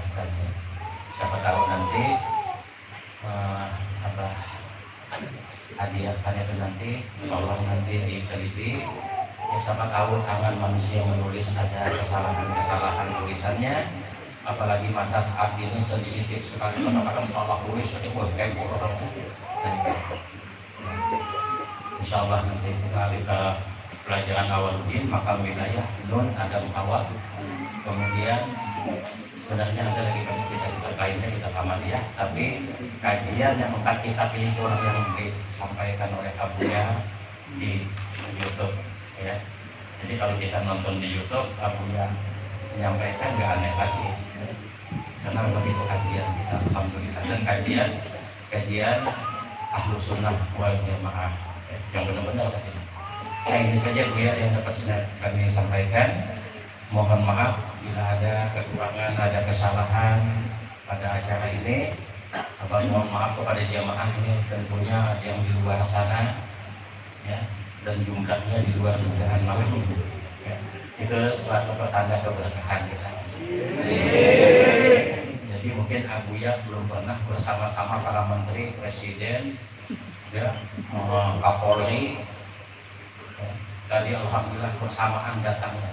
bahasanya. Siapa tahu nanti hadiahnya itu nanti tolong nanti diteliti. Ya, siapa tahu tangan manusia menulis ada kesalahan tulisannya, apalagi masa saat ini sensitif sekali, kadang-kadang salah tulis itu kayak orang. Insya Allah nanti kita pelajaran awaludin maka wilayah non Adam Awal, kemudian sebenarnya ada lagi kita lainnya kita ya, tapi kajian yang 4 kitab ini itu yang disampaikan oleh Abuya di YouTube ya. Jadi kalau kita nonton di YouTube Abuya menyampaikan nggak aneh lagi, karena begitu kajian kita alhamdulillah, dan kajian Ahlus Sunnah wal Jamaah yang benar-benar tadi. Nah, ini saja Bu ya yang dapat kami sampaikan. Mohon maaf bila ada kekurangan, ada kesalahan pada acara ini. Mohon maaf kepada jamaah ini, tentunya yang di luar sana ya, dan jumlahnya di luar dugaan malam ya. Itu suatu pertanda keberkahan kita. Jadi mungkin Abuya belum pernah bersama-sama para menteri, presiden ya, Kapolri ya. Tadi alhamdulillah bersamaan datangnya.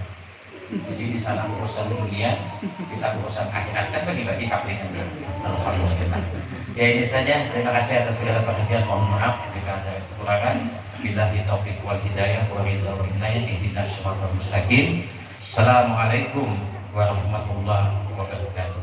Jadi di sana urusan dunia, kita urusan akhirat, kan bagi-bagi kaplikan. Alhamdulillah. Ya ini saja. Terima kasih atas segala perhatian. Mohon maaf jika ada kekurangan. Billahi taufiq wal hidayah wa ridha wal inayah. Ihdinas siratal mustaqim. Assalamualaikum warahmatullahi wabarakatuh.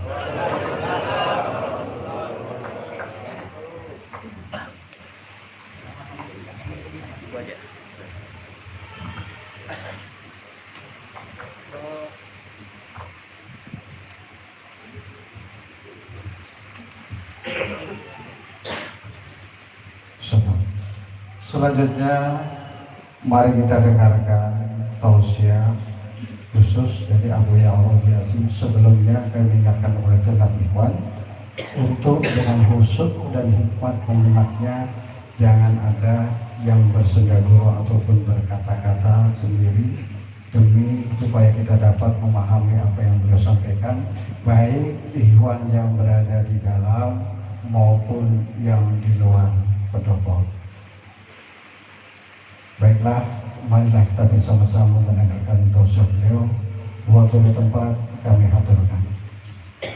Selanjutnya mari kita dengarkan tausiah khusus dari Abuya Allah Yasin. Sebelumnya kami ingatkan oleh Tuan Ikhwan untuk dengan khusyuk dan hikmat menyimaknya, jangan ada yang bersendaguro ataupun berkata-kata sendiri, demi supaya kita dapat memahami apa yang beliau sampaikan, baik ikhwan yang berada di dalam maupun yang di luar pendopo. Baiklah, marilah kita bersama-sama mendengarkan tausiah beliau. Waktu di tempat kami aturkan.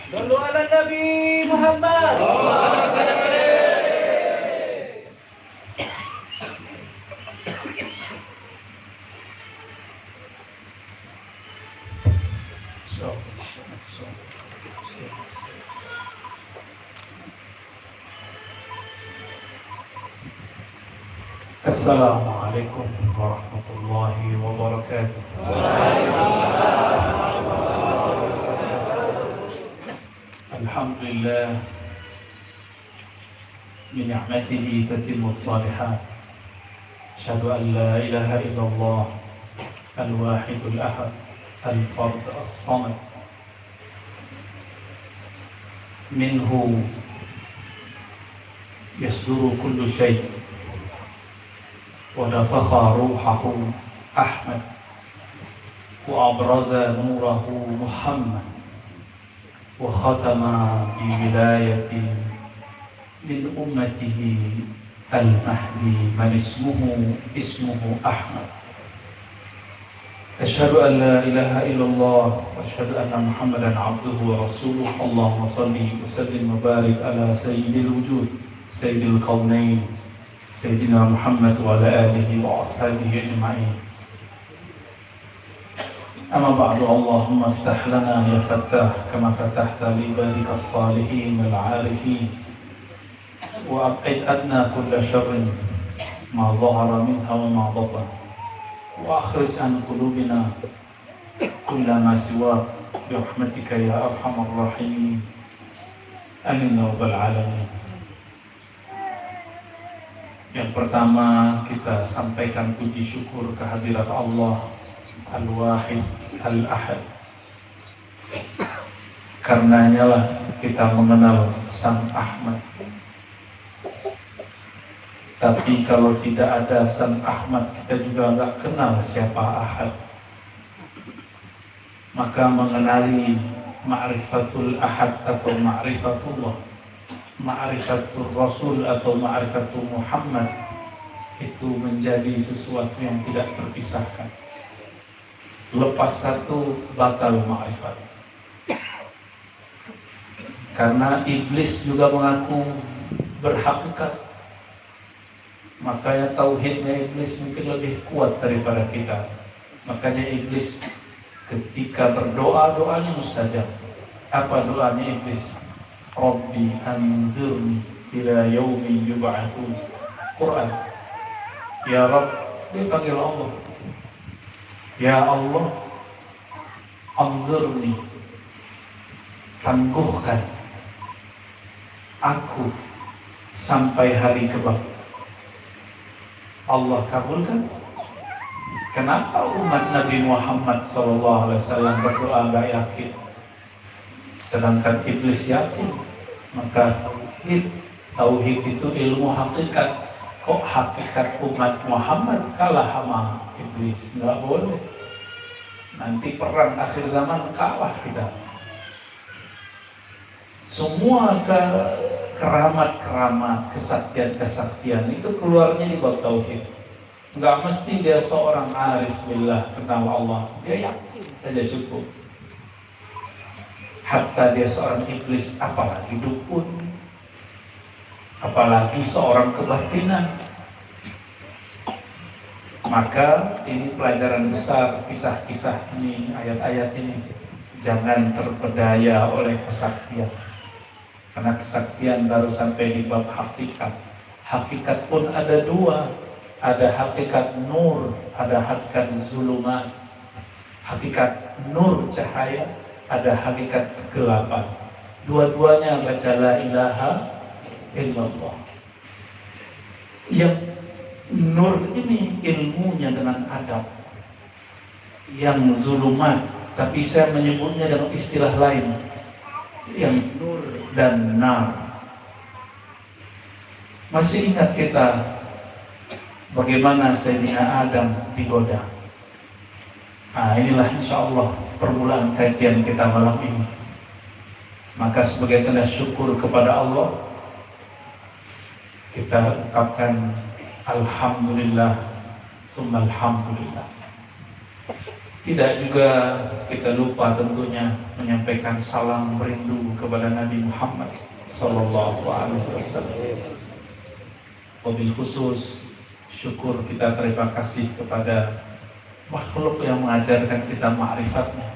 Sallu ala Nabi Muhammad. Assalamualaikum warahmatullahi wabarakatuh. Alhamdulillah, min ni'matihi tatimmu shalihat. Asyhadu an la ilaha illallah al-wahidul ahad al-fard as-samad. Minhu yasduru kullu syai'. ونفخ روحه أحمد وأبرز نوره محمد وختم بولاية من أمته المهدي من اسمه أحمد. أشهد أن لا إله إلا الله وأشهد أن محمدا عبده ورسوله. اللهم صل وسلم وبارك على سيد الوجود سيد الكونين سيدنا محمد وعلى آله وأصحابه أجمعين. أما بعد، اللهم افتح لنا يا فتاح كما فتحت لعبادك الصالحين العارفين، وأبعد عنا كل شر ما ظهر منها وما بطن، وأخرج عن قلوبنا كل ما سواك برحمتك يا أرحم الراحمين. آمين يا رب العالمين. Yang pertama, kita sampaikan puji syukur kehadirat Allah Al-Wahid Al-Ahad. Karenanya lah kita mengenal Sang Ahmad. Tapi kalau tidak ada Sang Ahmad, kita juga nggak kenal siapa Ahad. Maka mengenali ma'rifatul ahad atau ma'rifatullah, ma'rifatul rasul atau ma'rifatul Muhammad, itu menjadi sesuatu yang tidak terpisahkan. Lepas satu batal ma'rifat. Karena iblis juga mengaku berhakikat, makanya tauhidnya iblis mungkin lebih kuat daripada kita. Makanya iblis ketika berdoa, doanya mustajab. Apa doanya iblis? Rabbi anzurni ila yaumi yub'atsun. Quran. Ya Rabb, dia panggil Allah. Ya Allah, anzurni, tangguhkan aku sampai hari kebangkitan. Allah kabulkan. Kenapa umat Nabi Muhammad SAW berdoa gak yakin, sedangkan iblis yakin? Maka tauhid itu ilmu hakikat. Kok hakikat umat Muhammad kalah sama iblis? Nggak boleh. Nanti perang akhir zaman kalah kita. Semua keramat-keramat, kesaktian-kesaktian itu keluarnya di bab tauhid. Nggak mesti dia seorang arif billah, kenal Allah. Dia yakin saja cukup. Hatta dia seorang iblis, apalagi dukun, apalagi seorang kebatinan. Maka ini pelajaran besar, kisah-kisah ini, ayat-ayat ini. Jangan terpedaya oleh kesaktian, karena kesaktian baru sampai di bab hakikat. Hakikat pun ada dua, ada hakikat nur, ada hakikat zulumat. Hakikat nur cahaya, ada hakikat kegelapan. Dua-duanya baca la ilaha illallah. Yang nur ini ilmunya dengan adab. Yang zulumat, tapi saya menyebutnya dengan istilah lain, yang nur dan nar. Masih ingat kita bagaimana Sayyidina Adam digoda? Nah, inilah insya Allah permulaan kajian kita malam ini. Maka sebagai tanda syukur kepada Allah, kita ucapkan alhamdulillah summa alhamdulillah. Tidak juga kita lupa tentunya menyampaikan salam rindu kepada Nabi Muhammad sallallahu alaihi wasallam. Wabil khusus syukur kita, terima kasih kepada makhluk yang mengajarkan kita ma'rifatnya.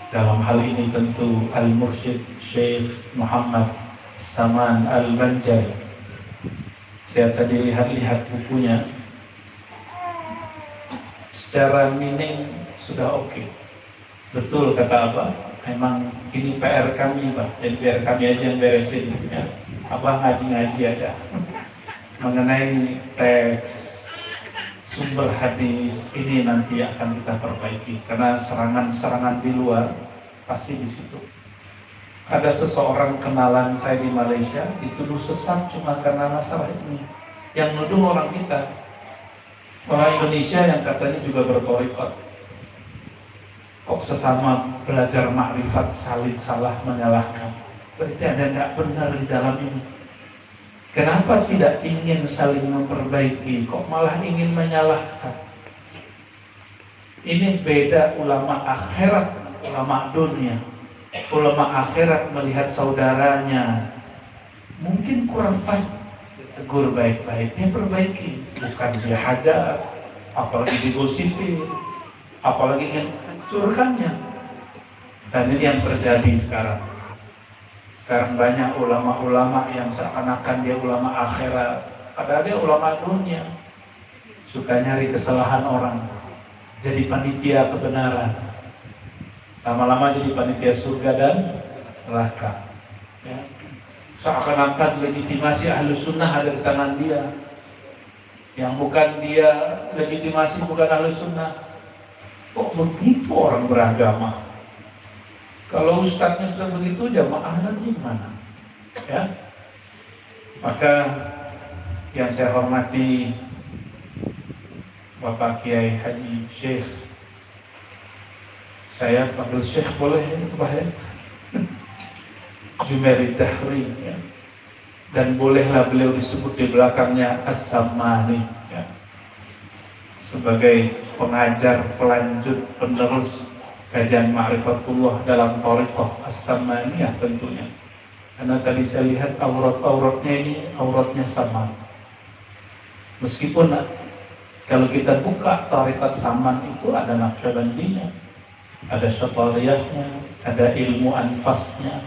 Dalam hal ini tentu Al-Mursyid Syekh Muhammad Saman Al-Banjari. Saya tadi lihat-lihat bukunya, secara meaning sudah oke. Betul kata Abah, memang ini PR kami Pak, jadi biar kami aja yang beresin ya. Abah ngaji-ngaji aja mengenai teks, sumber hadis, ini nanti akan kita perbaiki, karena serangan-serangan di luar pasti di situ. Ada seseorang kenalan saya di Malaysia dituduh sesat cuma karena masalah ini, yang nuduh orang kita, orang Indonesia yang katanya juga bertorikot. Kok sesama belajar makrifat saling salah menyalahkan? Berarti ada nggak benar di dalam ini. Kenapa tidak ingin saling memperbaiki, kok malah ingin menyalahkan? Ini beda ulama akhirat, ulama dunia. Ulama akhirat melihat saudaranya mungkin kurang pas, tegur baik-baik, dia perbaiki, bukan dia hajar, apalagi digosipin, apalagi ingin hancurkannya. Dan ini yang terjadi sekarang. Sekarang banyak ulama-ulama yang seakan-akan dia ulama akhirat, padahal dia ulama dunia. Suka nyari kesalahan orang, jadi panitia kebenaran. Lama-lama jadi panitia surga dan neraka. Ya. Seakan-akan legitimasi Ahlus Sunnah ada di tangan dia. Yang bukan dia legitimasi, bukan Ahlus Sunnah. Kok begitu orang beragama? Kalau ustadznya sudah begitu, jamaahnya gimana? Ya. Maka yang saya hormati Bapak Kiai Haji Syekh Saya panggil Syekh boleh ya, Pak ya? Jumairi Dahri ya. Dan bolehlah beliau disebut di belakangnya As-Samani ya. Sebagai pengajar, pelanjut, penerus kajian Ma'rifatullah dalam Thariqah As-Samaniyah tentunya. Karena tadi saya lihat auratnya ini auratnya sama. Meskipun kalau kita buka Thariqat Saman itu ada Naqsyabandiyah, ada Syatariyahnya, ada ilmu anfasnya,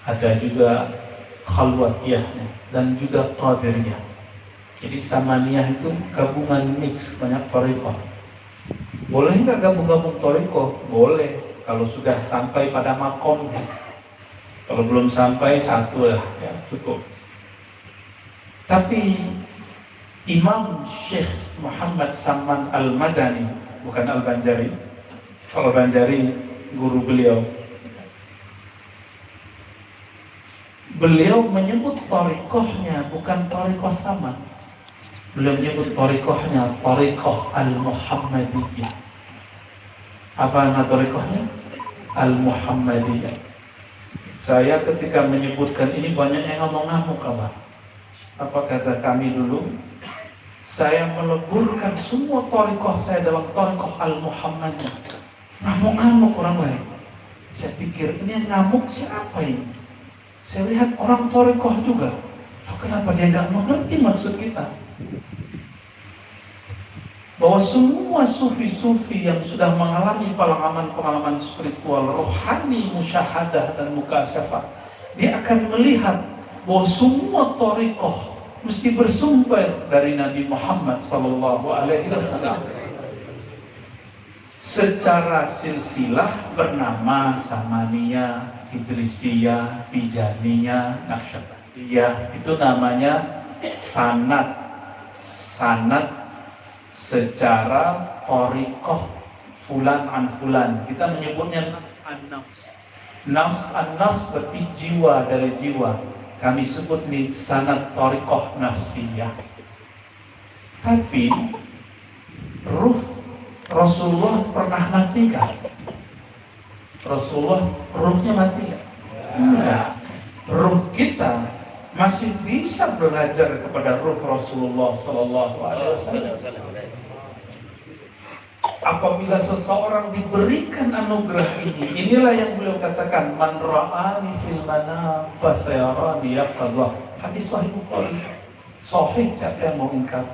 ada juga Khalwatiyahnya, dan juga Qadiriyah. Jadi Samaniyah itu gabungan mix banyak Thariqah. Boleh nggak gabung-gabung Thariqah? Boleh, kalau sudah sampai pada makomnya. Kalau belum sampai satu lah, ya cukup. Tapi Imam Syekh Muhammad Saman Al-Madani, bukan Al-Banjari. Kalau Banjari guru beliau. Beliau menyebut thariqahnya bukan thariqah Saman. Beliau menyebut thariqahnya thariqah Al-Muhammadiyah. Apa nama thariqahnya? Al-Muhammadiyah. Saya ketika menyebutkan ini banyak yang ngamuk-ngamuk, apa kata kami dulu? Saya meleburkan semua thariqah saya dalam thariqah Al-Muhammadiyah. Ngamuk-ngamuk orang lain. Saya pikir ini yang ngamuk siapa ini? Saya lihat orang thariqah juga. Kenapa dia nggak mengerti maksud kita? Bahwa semua sufi-sufi yang sudah mengalami pengalaman-pengalaman spiritual, rohani, musyahadah, dan mukasyafah, dia akan melihat bahwa semua thariqah mesti bersumber dari Nabi Muhammad SAW. Secara silsilah bernama Samaniyah, Idrisiyah, Tijaniyah, Naqsyabandiyah. Itu namanya sanad. Sanad secara thariqah fulan an fulan. Kita menyebutnya nafs an-nafs. Nafs an-nafs berarti jiwa dari jiwa. Kami sebut nih sanad thariqah nafsiyah. Tapi ruh Rasulullah pernah mati kan? Rasulullah ruhnya mati kan? Enggak. Ruh kita masih bisa belajar kepada ruh Rasulullah Sallallahu Alaihi Wasallam. Apabila seseorang diberikan anugerah ini, inilah yang beliau katakan, man ra'ani fil manam fasayarani yaqazah. Hadis sahih Bukhari. Sahih, siapa yang mau ingkar?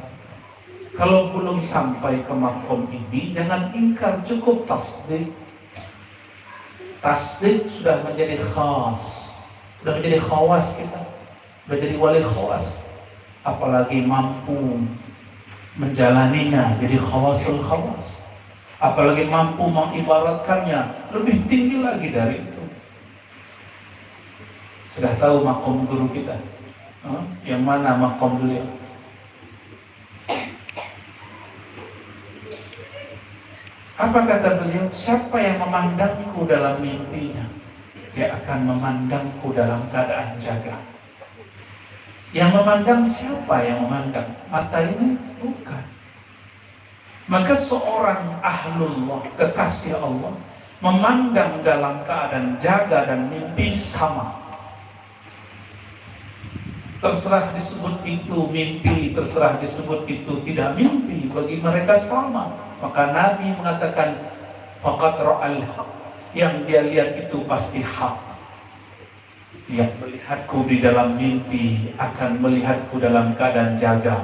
Kalau belum sampai ke makom ini, jangan ingkar, cukup tasdik. Tasdik sudah menjadi khas, sudah menjadi khawas kita, sudah jadi wali khawas. Apalagi mampu menjalaninya, jadi khawasul khawas. Apalagi mampu mengibaratkannya, lebih tinggi lagi dari itu. Sudah tahu makom guru kita? Yang mana makom beliau? Apa kata beliau? Siapa yang memandangku dalam mimpinya, dia akan memandangku dalam keadaan jaga. Yang memandang siapa yang memandang? Mata ini? Bukan. Maka seorang ahlullah, kekasih Allah, memandang dalam keadaan jaga dan mimpi sama. Terserah disebut itu mimpi, terserah disebut itu tidak mimpi, bagi mereka sama. Maka Nabi mengatakan, faqad ra'al haq, yang dia lihat itu pasti hak. Yang melihatku di dalam mimpi akan melihatku dalam keadaan jaga.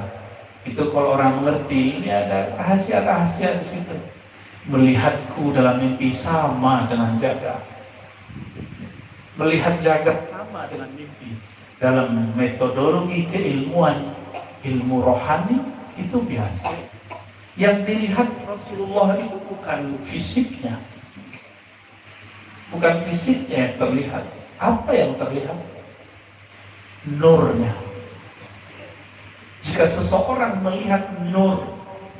Itu kalau orang mengerti, ini ada rahasia-rahasia di situ. Melihatku dalam mimpi sama dengan jaga. Melihat jaga sama dengan mimpi. Dalam metodologi keilmuan, ilmu rohani itu biasa. Yang dilihat Rasulullah itu bukan fisiknya. Bukan fisiknya yang terlihat. Apa yang terlihat? Nurnya. Jika seseorang melihat nur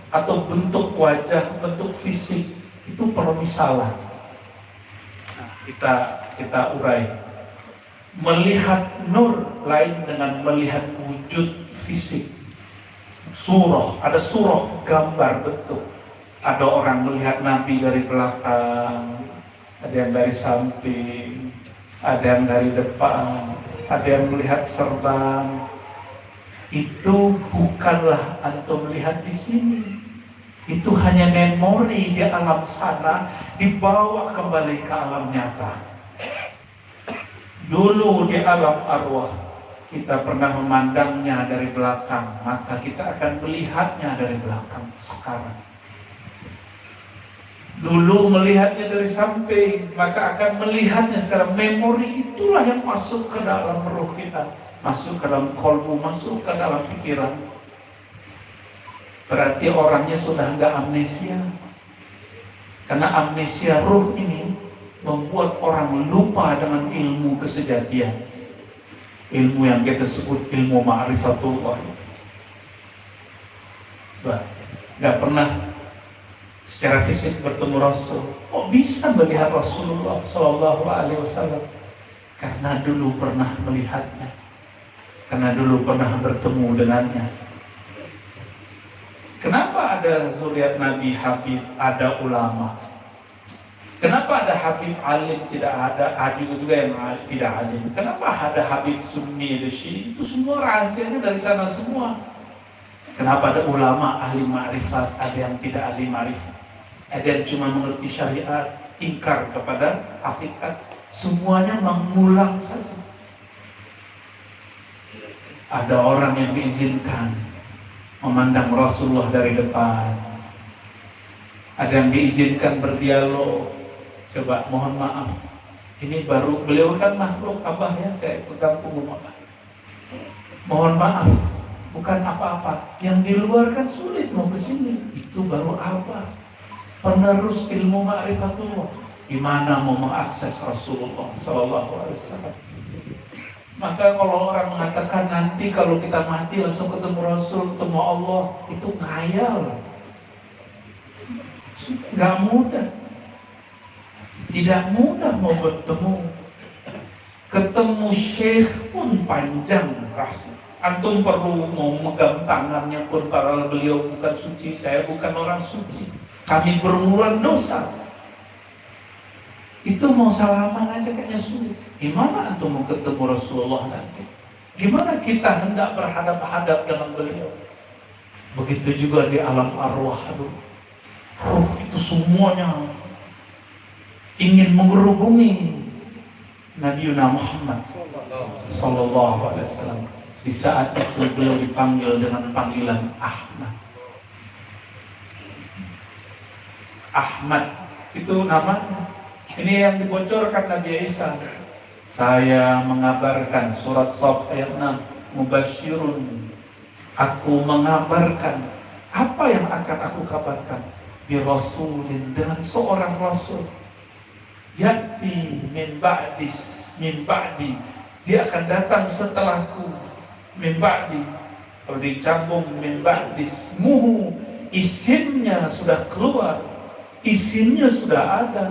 atau bentuk wajah, bentuk fisik, itu permisalan. Nah, kita urai. Melihat nur lain dengan melihat wujud fisik. Surah, ada surah gambar bentuk. Ada orang melihat Nabi dari belakang, ada yang dari samping, ada yang dari depan, ada yang melihat serban. Itu bukanlah antum melihat di sini. Itu hanya memori di alam sana dibawa kembali ke alam nyata. Dulu di alam arwah kita pernah memandangnya dari belakang, maka kita akan melihatnya dari belakang sekarang. Dulu melihatnya dari samping, maka akan melihatnya sekarang. Memori itulah yang masuk ke dalam ruh kita, masuk ke dalam kolbu, masuk ke dalam pikiran. Berarti orangnya sudah enggak amnesia. Karena amnesia ruh ini membuat orang lupa dengan ilmu kesejatian. Ilmu yang kita sebut ilmu ma'rifatullah. Enggak pernah secara fisik bertemu Rasul. Kok bisa melihat Rasulullah Sallallahu Alaihi Wasallam? Karena dulu pernah melihatnya. Karena dulu pernah bertemu dengannya. Kenapa ada zuriat Nabi Habib, ada ulama? Kenapa ada Habib alim, tidak ada Habib juga yang tidak alim? Kenapa ada Habib Sunni, ada Syi'i? Itu semua rahasianya dari sana semua. Kenapa ada ulama ahli ma'rifat, ada yang tidak ahli ma'rifat? Ada yang cuma mengerti syariat, ingkar kepada hakikat. Semuanya mengulang saja. Ada orang yang diizinkan memandang Rasulullah dari depan. Ada yang diizinkan berdialog. Coba mohon maaf, ini baru beliau kan makhluk Abah ya, saya pegang punggung Abah. Mohon maaf, bukan apa-apa. Yang di luar kan sulit mau ke sini. Itu baru Abah, penerus ilmu ma'rifatullah. Gimana mau mengakses Rasulullah Sallallahu Alaihi Wasallam? Maka kalau orang mengatakan nanti kalau kita mati langsung ketemu Rasul, ketemu Allah, itu khayal. Gak mudah. Tidak mudah mau bertemu. Ketemu Syekh pun panjang. Antum perlu mau megang tangannya pun, para beliau bukan suci, saya bukan orang suci. Kami berumuran dosa. Itu mau salaman aja kayaknya sulit. Gimana antum mau ketemu Rasulullah nanti? Gimana kita hendak berhadap-hadap dengan beliau? Begitu juga di alam arwah. Ruh itu semuanya ingin mengerubungi Nabi Muhammad Sallallahu Alaihi Wasallam. Di saat itu beliau dipanggil dengan panggilan Ahmad. Ahmad itu namanya. Ini yang dibocorkan Nabi Isa. Saya mengabarkan, surat Shaf ayat 6, Mubasyirun, aku mengabarkan. Apa yang akan aku kabarkan? Bi Rasulin, dengan seorang Rasul. Yati min ba'di, dia akan datang setelahku. Min ba'di, kalau dicambung min ba'di smuhu, isimnya sudah keluar, isimnya sudah ada.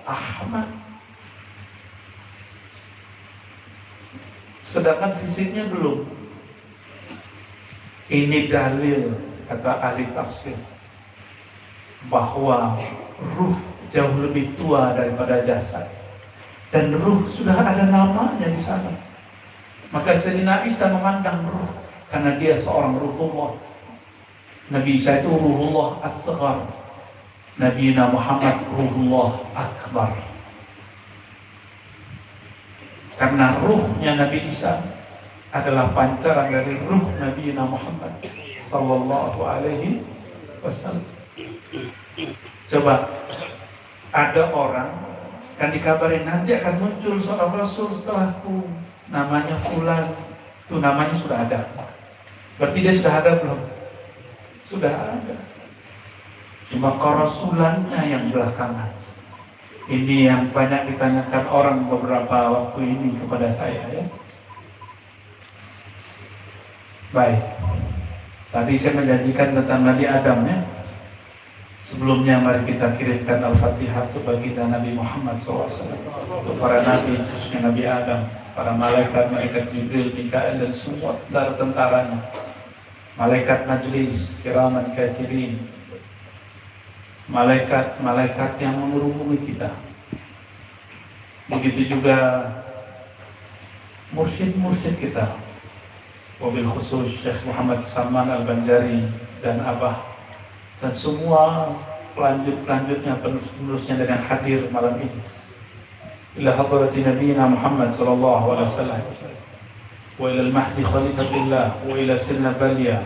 Ahmad. Sedangkan fisiknya belum. Ini dalil, kata ahli tafsir, bahwa ruh jauh lebih tua daripada jasad. Dan ruh sudah ada namanya di sana. Maka Sayyidina Isa memandang ruh karena dia seorang ruhullah. Nabi Isa itu ruhullah as-saghar. Nabi Muhammad ruhullah akbar. Karena ruhnya Nabi Isa adalah pancaran dari ruh Nabi Muhammad Sallallahu Alaihi Wasallam. Coba, ada orang kan dikabarin nanti akan muncul seorang Rasul setelahku, namanya Fulan. Itu namanya sudah ada. Berarti dia sudah ada belum? Sudah ada. Cuma kerasulannya yang belakangan. Ini yang banyak ditanyakan orang beberapa waktu ini kepada saya ya. Baik. Tadi saya menjanjikan tentang Nabi Adam ya. Sebelumnya mari kita kirimkan Al-Fatihah untuk baginda Nabi Muhammad SAW, untuk para nabi, khususnya Nabi Adam, para malaikat Jibril, Mikael dan semua tentaranya, malaikat majlis, kiraman katibin, malaikat yang mengerumuni kita, Begitu juga mursyid-mursyid kita, wabil khusus Syekh Muhammad Salman Al-Banjari dan Abah, dan semua pelanjutnya penerusnya dengan hadir malam ini. Ila hadrati Nabiina Muhammad sallallahu alaihi wasallam wa ila al-mahdi khalifatillah wa ila sirna Balia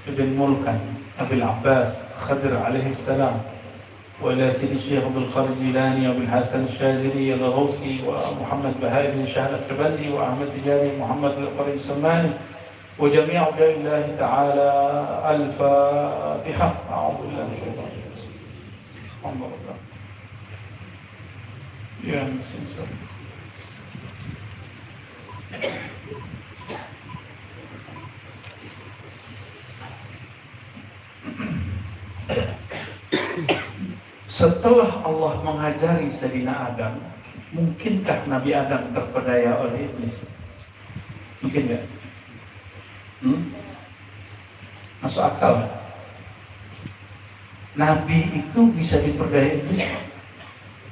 ibn Mulkan Abil Abbas Khadir alaihi salam wa ila Sidi Syekh Abdul Qadir Jilani Abil Hasan Syazili Al-Ghawsi wa Muhammad Bahai bin Syahad Al-Tabandi wa Ahmad Tijani Muhammad Al-Qarim Samani wa jami'u lillahi ta'ala al-Fatiha. A'udhu billahi minash shaitanir rajim. Alhamdulillah. Ya, setelah Allah mengajari Sayyidina Adam, mungkinkah Nabi Adam terpedaya oleh iblis? Mungkin nggak? Masuk akal? Nabi itu bisa diperdaya iblis?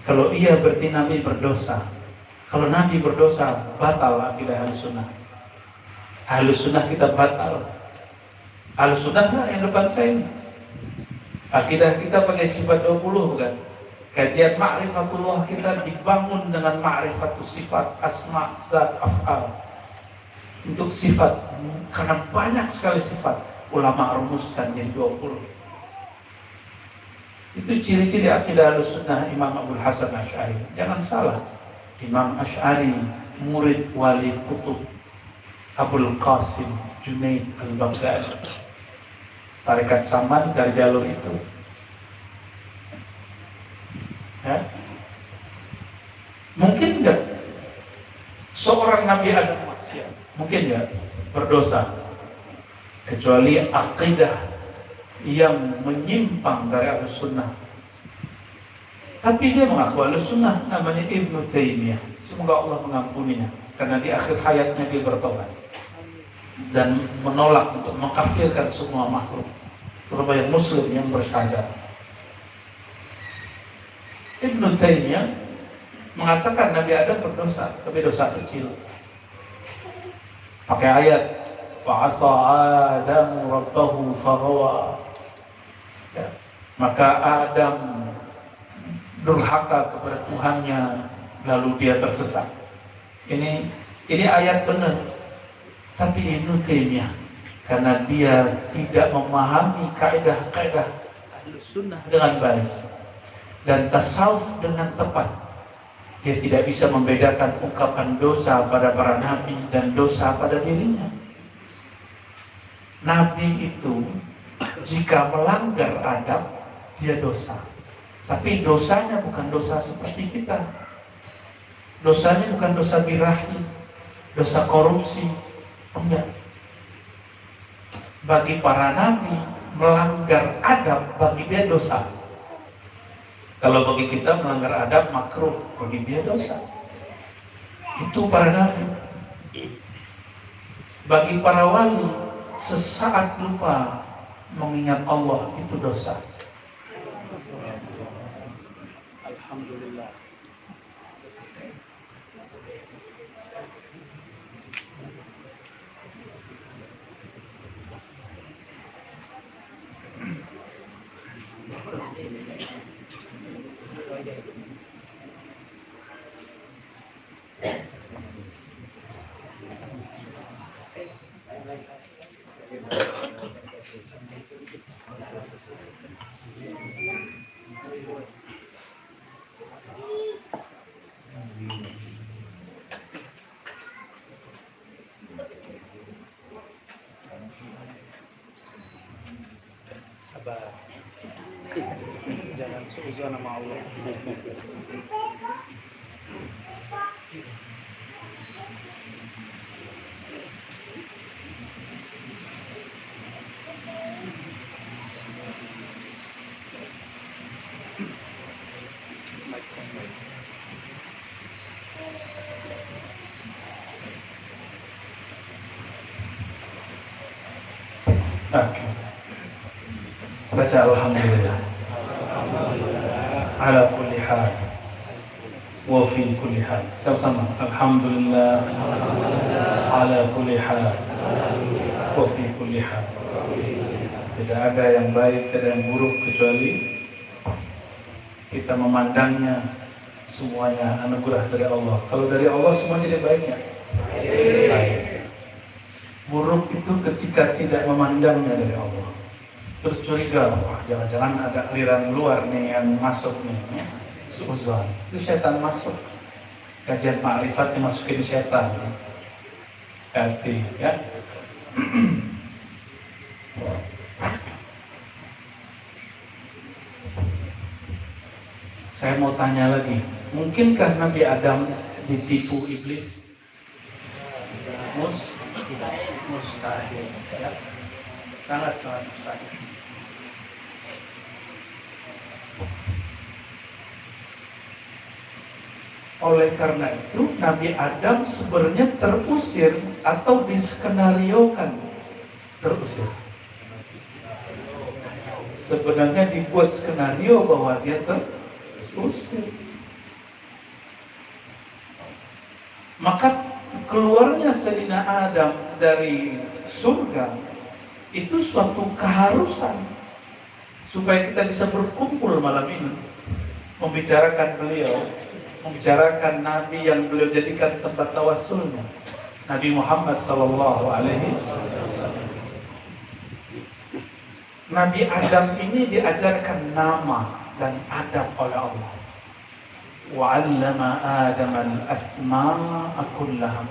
Kalau iya berarti Nabi berdosa. Kalau Nabi berdosa, batal akidah Ahlussunnah. Ahlussunnah kita batal. Ahlussunnah yang depan saya ini. Akidah kita pakai sifat 20 bukan? Kajian ma'rifatullah kita dibangun dengan ma'rifatus sifat, asma, zat, af'al. Untuk sifat, karena banyak sekali sifat, ulama rumuskan jadi 20. Itu ciri-ciri akidah Ahlussunnah Imam Abul Hasan Asy'ari. Jangan salah, Imam Asy'ari murid wali kutub Abul Qasim Junaid Al-Baghdadi. Tarekat Saman dari jalur itu. Ya? Mungkin enggak seorang Nabi Adam maksiat? Mungkin enggak berdosa? Kecuali akidah yang menyimpang dari Ahlussunnah. Tapi dia mengaku Ahlussunnah, namanya Ibnu Taimiyah. Semoga Allah mengampuninya, karena di akhir hayatnya dia bertobat dan menolak untuk mengkafirkan semua makhluk, terutama yang muslim yang bersyahada. Ibnu Taimiyah mengatakan Nabi Adam berdosa, tapi dosa kecil. Pakai ayat wa asa Adam rabbahu faghawa. Ya. Maka Adam durhaka kepada Tuhannya, lalu dia tersesat. Ini ayat benar. Tapi Ibnu Taimiyah, karena dia tidak memahami kaidah-kaidah Ahlussunnah dengan baik dan tasawuf dengan tepat, dia tidak bisa membedakan ungkapan dosa pada para nabi dan dosa pada dirinya. Nabi itu jika melanggar adab, dia dosa. Tapi dosanya bukan dosa seperti kita. Dosanya bukan dosa birahi, dosa korupsi. Enggak. Bagi para nabi, melanggar adab bagi dia dosa. Kalau bagi kita melanggar adab makruh, bagi dia dosa. Itu para nabi. Bagi para wali, sesaat lupa mengingat Allah itu dosa. Alhamdulillah. Sabar. Jangan seuzon sama Allah. Oke. Baca alhamdulillah. Ala kulli hal. wa fi kulli hal. Sama-sama. Alhamdulillah ala kulli hal wa fi kulli hal. Tidak ada yang baik, tidak yang buruk kecuali kita memandangnya semuanya anugerah dari Allah. Kalau dari Allah semuanya jadi baiknya. Baik. Buruk itu ketika tidak memandangnya dari Allah. Terus curiga, wah jangan-jangan ada aliran luar nih yang masuk nih. Suuzon, itu setan masuk. Kajian ma'rifat dimasukin setan. Hati, ya. Saya mau tanya lagi, mungkinkah Nabi Adam ditipu iblis? Mustahil, ya. Sangat mustahil. Oleh karena itu, Nabi Adam sebenarnya terusir atau diskenariokan terusir. Sebenarnya dibuat skenario bahwa dia terusir. Maka keluarnya Sayyidina Adam dari surga itu suatu keharusan supaya kita bisa berkumpul malam ini membicarakan beliau, membicarakan Nabi yang beliau jadikan tempat tawassulnya, Nabi Muhammad sallallahu alaihi wasallam. Nabi Adam ini diajarkan nama dan adab oleh Allah. Wa 'allama Adam al-asma'a kullaha.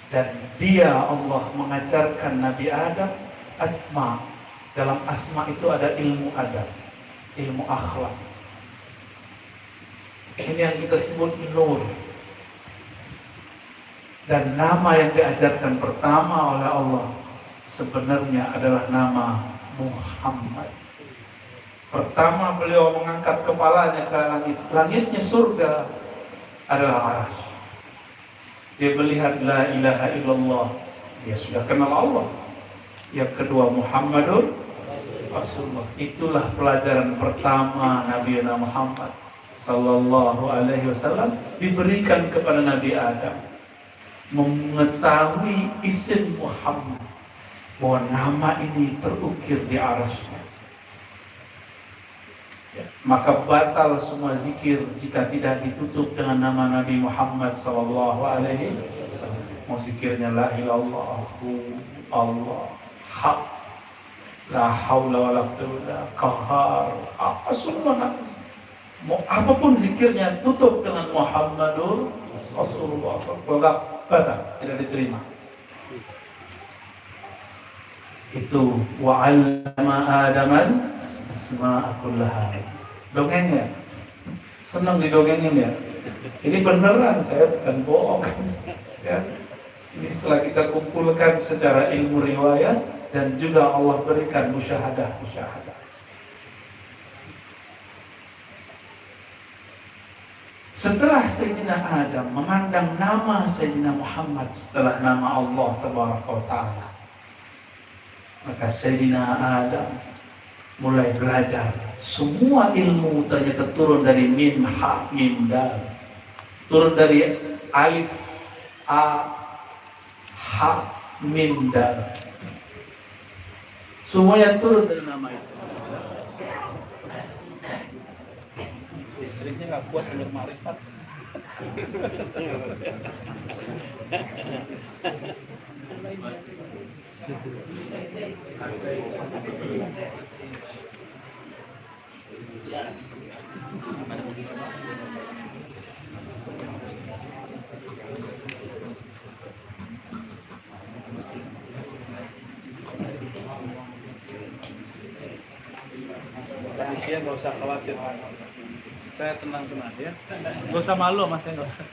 Dan dia Allah mengajarkan Nabi Adam asma. Dalam asma itu ada ilmu adab, ilmu akhlak. Ini yang kita sebut nur. Dan nama yang diajarkan pertama oleh Allah sebenarnya adalah nama Muhammad. Pertama beliau mengangkat kepalanya ke langit. Langitnya surga adalah Arsy. Dia melihat la ilaha illallah. Dia sudah kenal Allah. Yang kedua Muhammadur Rasulullah. Itulah pelajaran pertama Nabi Muhammad sallallahu alaihi wasallam diberikan kepada Nabi Adam. Mengetahui isim Muhammad, bahwa nama ini terukir di arasnya. Ya, maka batal semua zikir jika tidak ditutup dengan nama Nabi Muhammad sallallahu alaihi wasallam. Mau zikirnya la ilallah Allah haq la haula wala quwwata qahar, apa semua mau apapun zikirnya tutup dengan Muhammadur Rasulullah. Batal, tidak diterima. Itu wa'allama Adaman asma'a kullaha. Dongengnya senang didongengin ya. Ini beneran, saya bukan bohong ya. Ini setelah kita kumpulkan secara ilmu riwayat dan juga Allah berikan musyahadah. Setelah Sayyidina Adam memandang nama Sayyidina Muhammad setelah nama Allah Tabaraka wa Ta'ala, maka Sayyidina Adam mulai belajar. Semua ilmu ternyata turun dari mim, ha, mim, dal. Turun dari alif, a, ha, mim, dal. Semuanya turun dari nama itu. Istrinya nggak kuat untuk makrifat. Manusia nggak usah khawatir. Saya tenang-tenang ya. Gak usah malu mas, saya gak usah.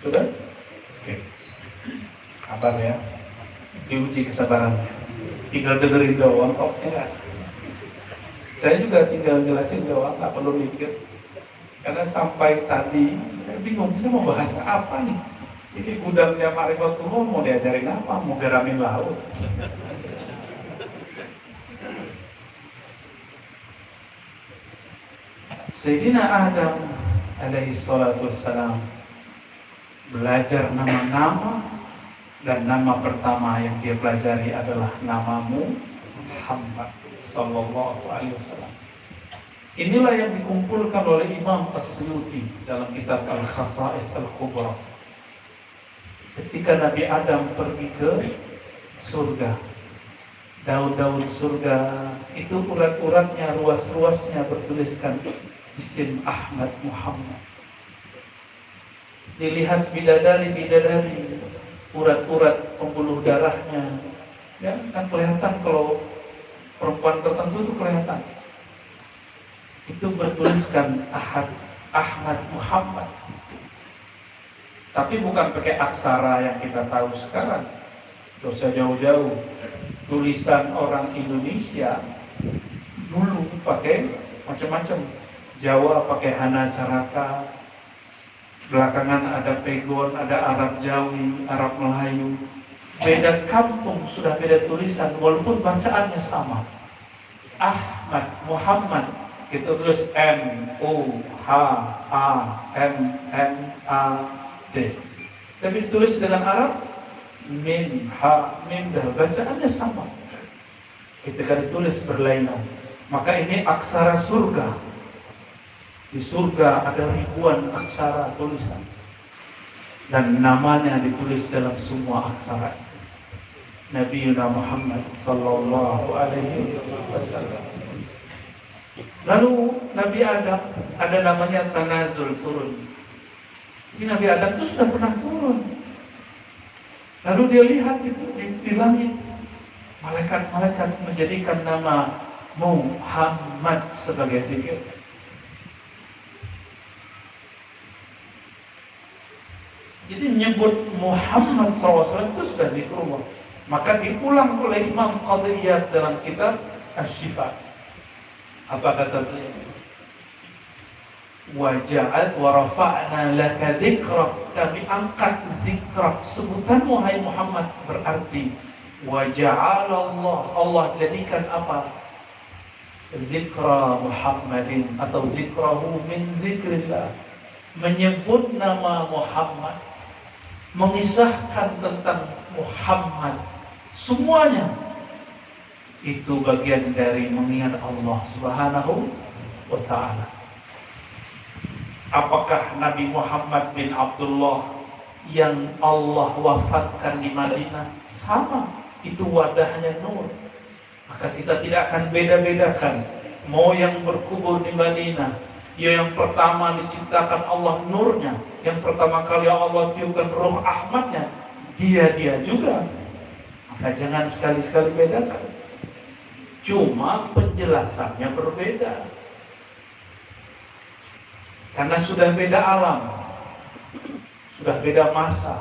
Sudah? Oke. Sabar ya. Diuji kesabarannya. Tinggal dengerin doang kok ya. Saya juga tinggal jelasin doang, nggak perlu mikir. Karena sampai tadi saya bingung, saya mau bahas apa nih? Ini gudangnya Ma'rifatullah mau diajarin apa? Mau garamin laut? Sayyidina Adam alaihi salatu wassalam belajar nama-nama, dan nama pertama yang dia pelajari adalah namamu Muhammad sallallahu alaihi wasallam. Inilah yang dikumpulkan oleh Imam As-Suyuti dalam kitab Al-Khasa'is Al-Kubra. Ketika Nabi Adam pergi ke surga, daun-daun surga itu urat-uratnya, ruas-ruasnya bertuliskan isim Ahmad Muhammad. Dilihat bidadari-bidadari, urat-urat pembuluh darahnya, ya kan kelihatan kalau perempuan tertentu itu kelihatan. Itu bertuliskan Ahmad Muhammad. Tapi bukan pakai aksara yang kita tahu sekarang. Tidak usah jauh-jauh. Tulisan orang Indonesia dulu pakai macam-macam. Jawa pakai Hana Caraka, belakangan ada Pegon, ada Arab Jawi, Arab Melayu. Beda kampung sudah beda tulisan, walaupun bacaannya sama. Ahmad Muhammad kita tulis M-U-H-A-M-M-A-D, tapi ditulis dengan Arab Mim, Ha, Mim, dah bacaannya sama. Ketika ditulis berlainan, maka ini aksara surga. Di surga ada ribuan aksara tulisan, dan namanya ditulis dalam semua aksara. Nabi Muhammad sallallahu alaihi wasallam. Lalu Nabi Adam ada namanya tanazul, turun. Ini Nabi Adam itu sudah pernah turun. Lalu dia lihat di langit, malaikat-malaikat menjadikan nama Muhammad sebagai zikir. Jadi menyebut Muhammad SAW itu sudah zikrullah. Maka diulang oleh Imam Qadiyat dalam kitab Asy-Syifa. Apa kata beliau? Waja'al wa rafa'na laka dzikrak, kami angkat zikrak, sebutanmu hai Muhammad, berarti waja'alallah, Allah jadikan apa? Zikra Muhammadin, atau zikrahu min zikrillah, menyebut nama Muhammad, mengisahkan tentang Muhammad, semuanya itu bagian dari mengingat Allah Subhanahu wa ta'ala. Apakah Nabi Muhammad bin Abdullah yang Allah wafatkan di Madinah? Sama, itu wadahnya nur. Maka kita tidak akan beda-bedakan. Mau yang berkubur di Madinah, ya yang pertama diciptakan Allah nurnya, yang pertama kali Allah tiupkan ruh Ahmadnya, dia juga. Maka jangan sekali-sekali bedakan. Cuma penjelasannya berbeda. Karena sudah beda alam, sudah beda masa.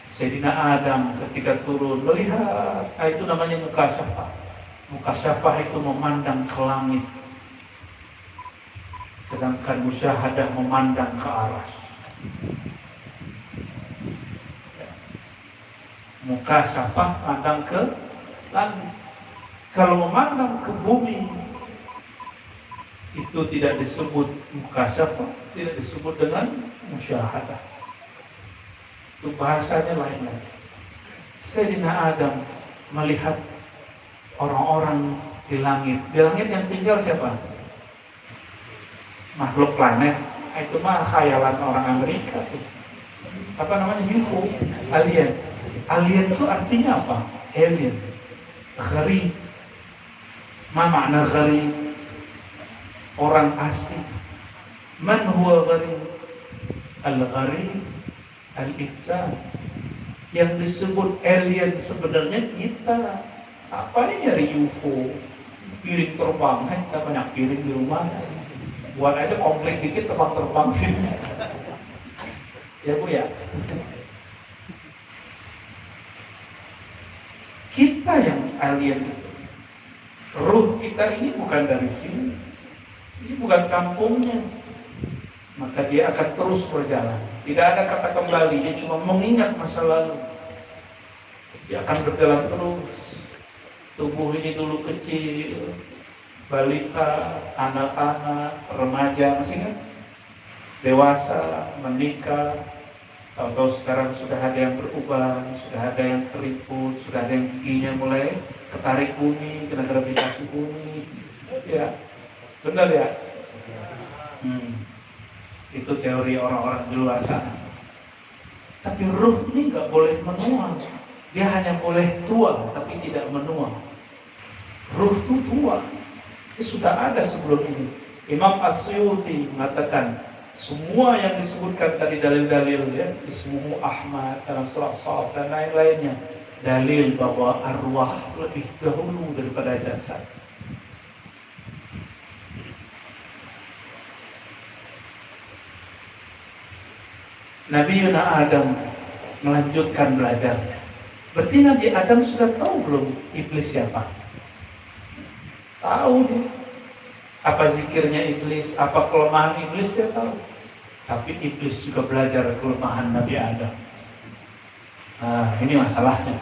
Sayyidina Adam ketika turun melihat, itu namanya mukasyafah. Mukasyafah itu memandang ke langit, sedangkan musyahadah memandang ke aras. Mukasyafah memandang ke langit. Kalau memandang ke bumi, itu tidak disebut mukasyafah, tidak disebut dengan musyahadah. Itu bahasanya lain lagi. Sayyidina Adam melihat orang-orang di langit. Di langit yang tinggal siapa? Makhluk planet. Itu mah khayalan orang Amerika. Apa namanya? UFO, alien. Alien itu artinya apa? Alien. Gharib. Ma makna gharib? Orang asing. Man huwa gharib? Al-gharib al-insan. Yang disebut alien sebenarnya kita. Apa ini nyari UFO? Piring terbang, kita banyak piring di rumah. Buat aja konflik dikit terbang-terbang filmnya. Ya Bu ya. Kita yang alien itu. Ruh kita ini bukan dari sini. Ini bukan kampungnya. maka dia akan terus berjalan. Tidak ada kata kembali, dia cuma mengingat masa lalu. Dia akan berjalan terus. Tubuh ini dulu kecil, balita, anak-anak, remaja, masih kan? Dewasa, menikah, tahu-tahu sekarang sudah ada yang berubah, sudah ada yang keriput, sudah ada yang giginya mulai ketarik bumi, kena gravitasi bumi. Ya, benar ya? Itu teori orang-orang di luar sana. Tapi ruh ini nggak boleh menua. Dia hanya boleh tua, tapi tidak menua. Ruh itu tua. Ini sudah ada sebelum ini. Imam Asyuti mengatakan, semua yang disebutkan tadi dalil-dalil ya, Ismuhu Ahmad dalam surah Shaf dan lain-lainnya, dalil bahwa arwah lebih dahulu daripada jasad. Nabi Yuna Adam melanjutkan belajar. Berarti Nabi Adam sudah tahu belum iblis siapa? Tahu dia. Apa zikirnya iblis, apa kelemahan iblis dia tahu. Tapi iblis juga belajar kelemahan Nabi Adam. Nah, ini masalahnya.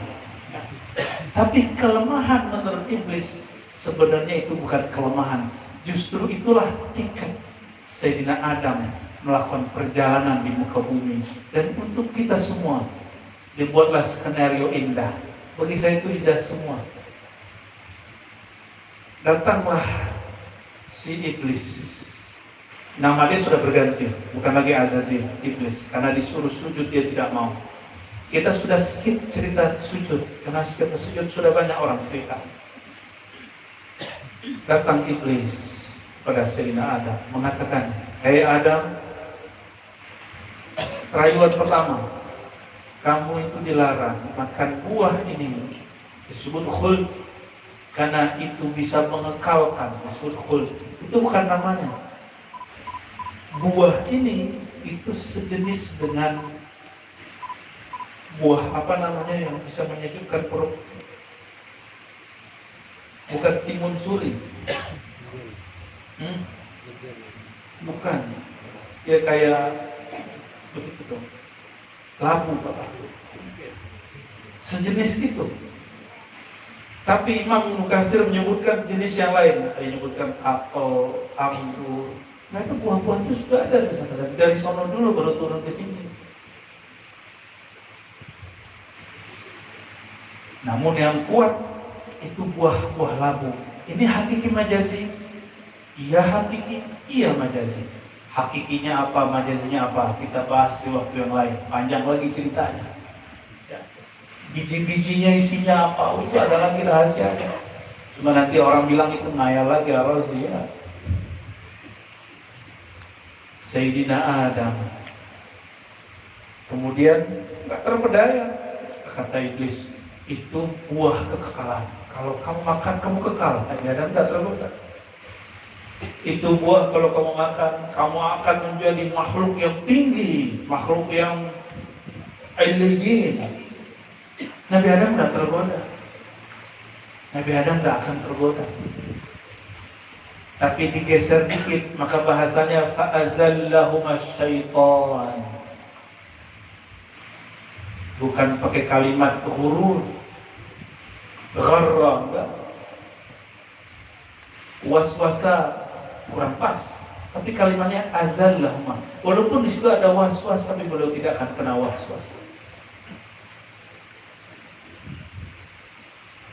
Tapi kelemahan menurut iblis sebenarnya itu bukan kelemahan. Justru itulah tiket Sayyidina Adam melakukan perjalanan di muka bumi. Dan untuk kita semua dibuatlah skenario indah. Bagi saya itu indah semua. Datanglah si iblis. Nama dia sudah berganti, bukan lagi Azazil, iblis. Karena disuruh sujud dia tidak mau. Kita sudah skip cerita sujud, karena cerita sujud sudah banyak orang cerita. Datang iblis pada Sayyidina Adam mengatakan, "Hei Adam, rayuan pertama, kamu itu dilarang makan buah ini, disebut khuld, karena itu bisa mengekalkan, disebut khuld. Itu bukan namanya. Buah ini itu sejenis dengan buah apa namanya yang bisa menyejukkan perut. Bukan timun suri. Bukan. Ya kayak begitu tuh. Labu, Bapak. Sejenis itu. Tapi Imam Ibnu Katsir menyebutkan jenis yang lain. Ada menyebutkan apel, anggur. Nah itu buah-buah itu sudah ada di sana. Dari sono dulu baru turun ke sini. Namun yang kuat itu buah-buah labu. Ini hakiki majazi. Iya hakiki, iya majazi. Hakikinya apa, majazinya apa, kita bahas di waktu yang lain. Panjang lagi ceritanya. Ya. Biji-bijinya isinya apa, itu ada lagi rahasianya. Cuma nanti orang bilang itu ngayal lagi, Ar-Razi ya. Sayyidina Adam. Kemudian gak terpedaya, kata iblis, itu buah kekekalan. Kalau kamu makan, kamu kekal. Nabi Adam gak tergoda. Itu buah kalau kamu makan, kamu akan menjadi makhluk yang tinggi, makhluk yang illiyin. Nabi Adam tidak tergoda. Nabi Adam tidak akan tergoda. Tapi digeser dikit, maka bahasanya fa'azallahuma syaitan. Bukan pakai kalimat ghurur, gharra, enggak. Waswasa kurang pas, tapi kalimatnya azallahuma. Walaupun di situ ada waswas, tapi beliau tidak akan kena waswas.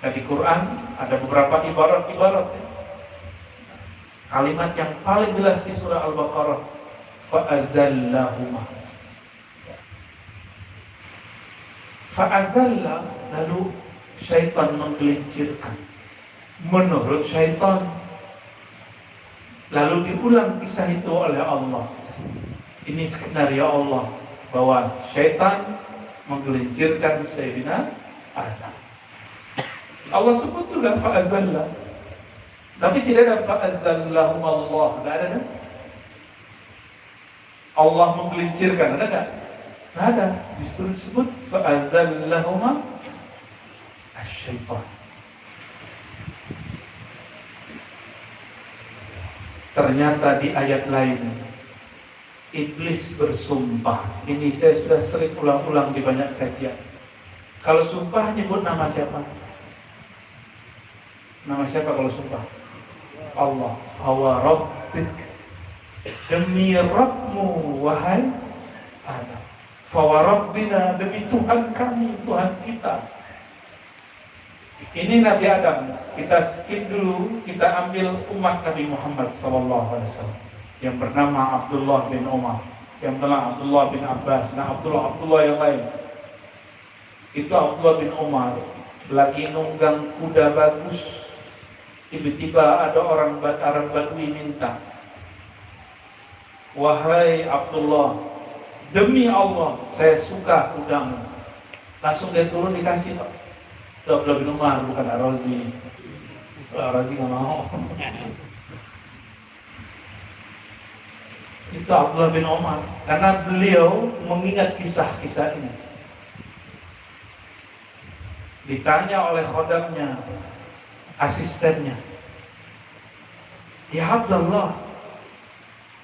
Di Quran ada beberapa ibarat-ibarat. Kalimat yang paling jelas di surah Al-Baqarah, fa'azallahuma. Fa'azallah, lalu syaitan menggelincirkan. Menurut syaitan. Lalu diulang kisah itu oleh Allah. Ini skenario Allah bahwa syaitan menggelincirkan Sayyidina Adam. Allah sebut juga fa'azallah. Tapi tidak ada fa'azallahum Allah. Tidak ada kan? Allah menggelincirkan, ada tak? Tidak ada. Justru disebut fa'azallahum asyaitan. Ternyata di ayat lain Iblis bersumpah. Ini saya sudah sering ulang-ulang di banyak kajian. Kalau sumpah nyebut nama siapa? Nama siapa kalau sumpah? Allah. Fawa rabbik, demi Rabbmu wahai Adam. Fawa rabbina, demi Tuhan kami, Tuhan kita. Ini Nabi Adam. Kita skip dulu, kita ambil umat Nabi Muhammad SAW yang bernama Abdullah bin Umar, yang bernama Abdullah bin Abbas, nah Abdullah yang lain. Itu Abdullah bin Umar lagi nunggang kuda bagus. Tiba-tiba ada orang Arab Badui minta, wahai Abdullah, demi Allah saya suka kudamu. Langsung dia turun dikasih, Pak. Itu Abdullah bin Umar, bukan Ar-Razi. Ar-Razi gak mau. Itu Abdullah bin Umar, karena beliau mengingat kisah-kisah ini. Ditanya oleh khodamnya, asistennya, ya Abdullah,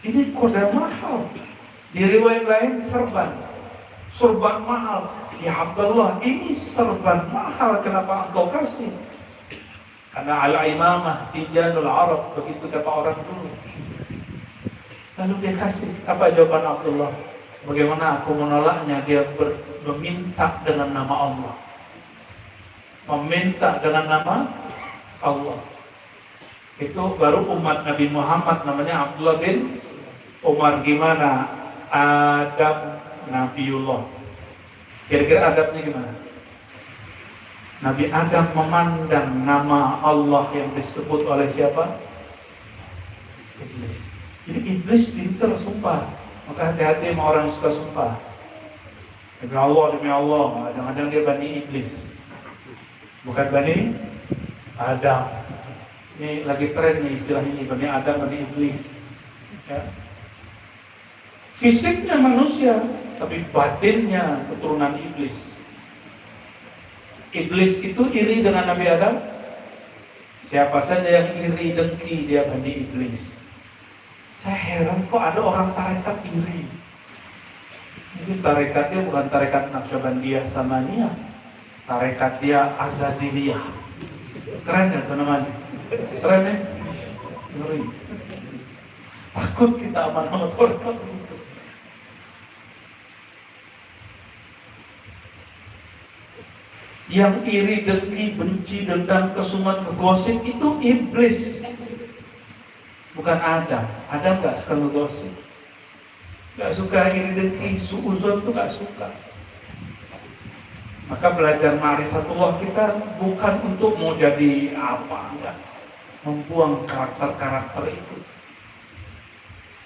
ini kuda mahal. Di riwayat lain serban mahal. Ya Abdullah, ini serban mahal, kenapa engkau kasih? Karena al-imamah tijanul Arab, begitu kata orang dulu. Lalu dia kasih. Apa jawaban Abdullah? Bagaimana aku menolaknya? Dia meminta dengan nama Allah. Meminta dengan nama Allah. Itu baru umat Nabi Muhammad, namanya Abdullah bin Umar. Gimana adab Nabiullah? Kira-kira adabnya gimana? Nabi Adam memandang nama Allah yang disebut oleh siapa? Iblis. Jadi iblis pintar sumpah. Maka hati-hati sama orang yang suka sumpah. Demi Allah, jangan-jangan dia Bani Iblis, bukan Bani Adam. Ini lagi tren nih istilah ini, Bani Adam, Bani Iblis. Ya. Fisiknya manusia, tapi batinnya keturunan iblis. Iblis itu iri dengan Nabi Adam. Siapa saja yang iri dengki, dia Bani Iblis. Saya heran kok ada orang tarekat iri. Ini tarekatnya bukan tarekat Naqsyabandiyah Samaniyah, tarekat dia Azaziliyah. Keren ya tuh namanya? Keren ya? Ngeri. Takut kita aman-aman tarekat itu. Yang iri, dengki, benci, dendam, kesumat, kegosip itu iblis, bukan Adam. Adam gak suka ngegosip, gak suka iri, dengki, suuzon itu gak suka. Maka belajar ma'rifatullah kita bukan untuk mau jadi apa, enggak. Membuang karakter-karakter itu,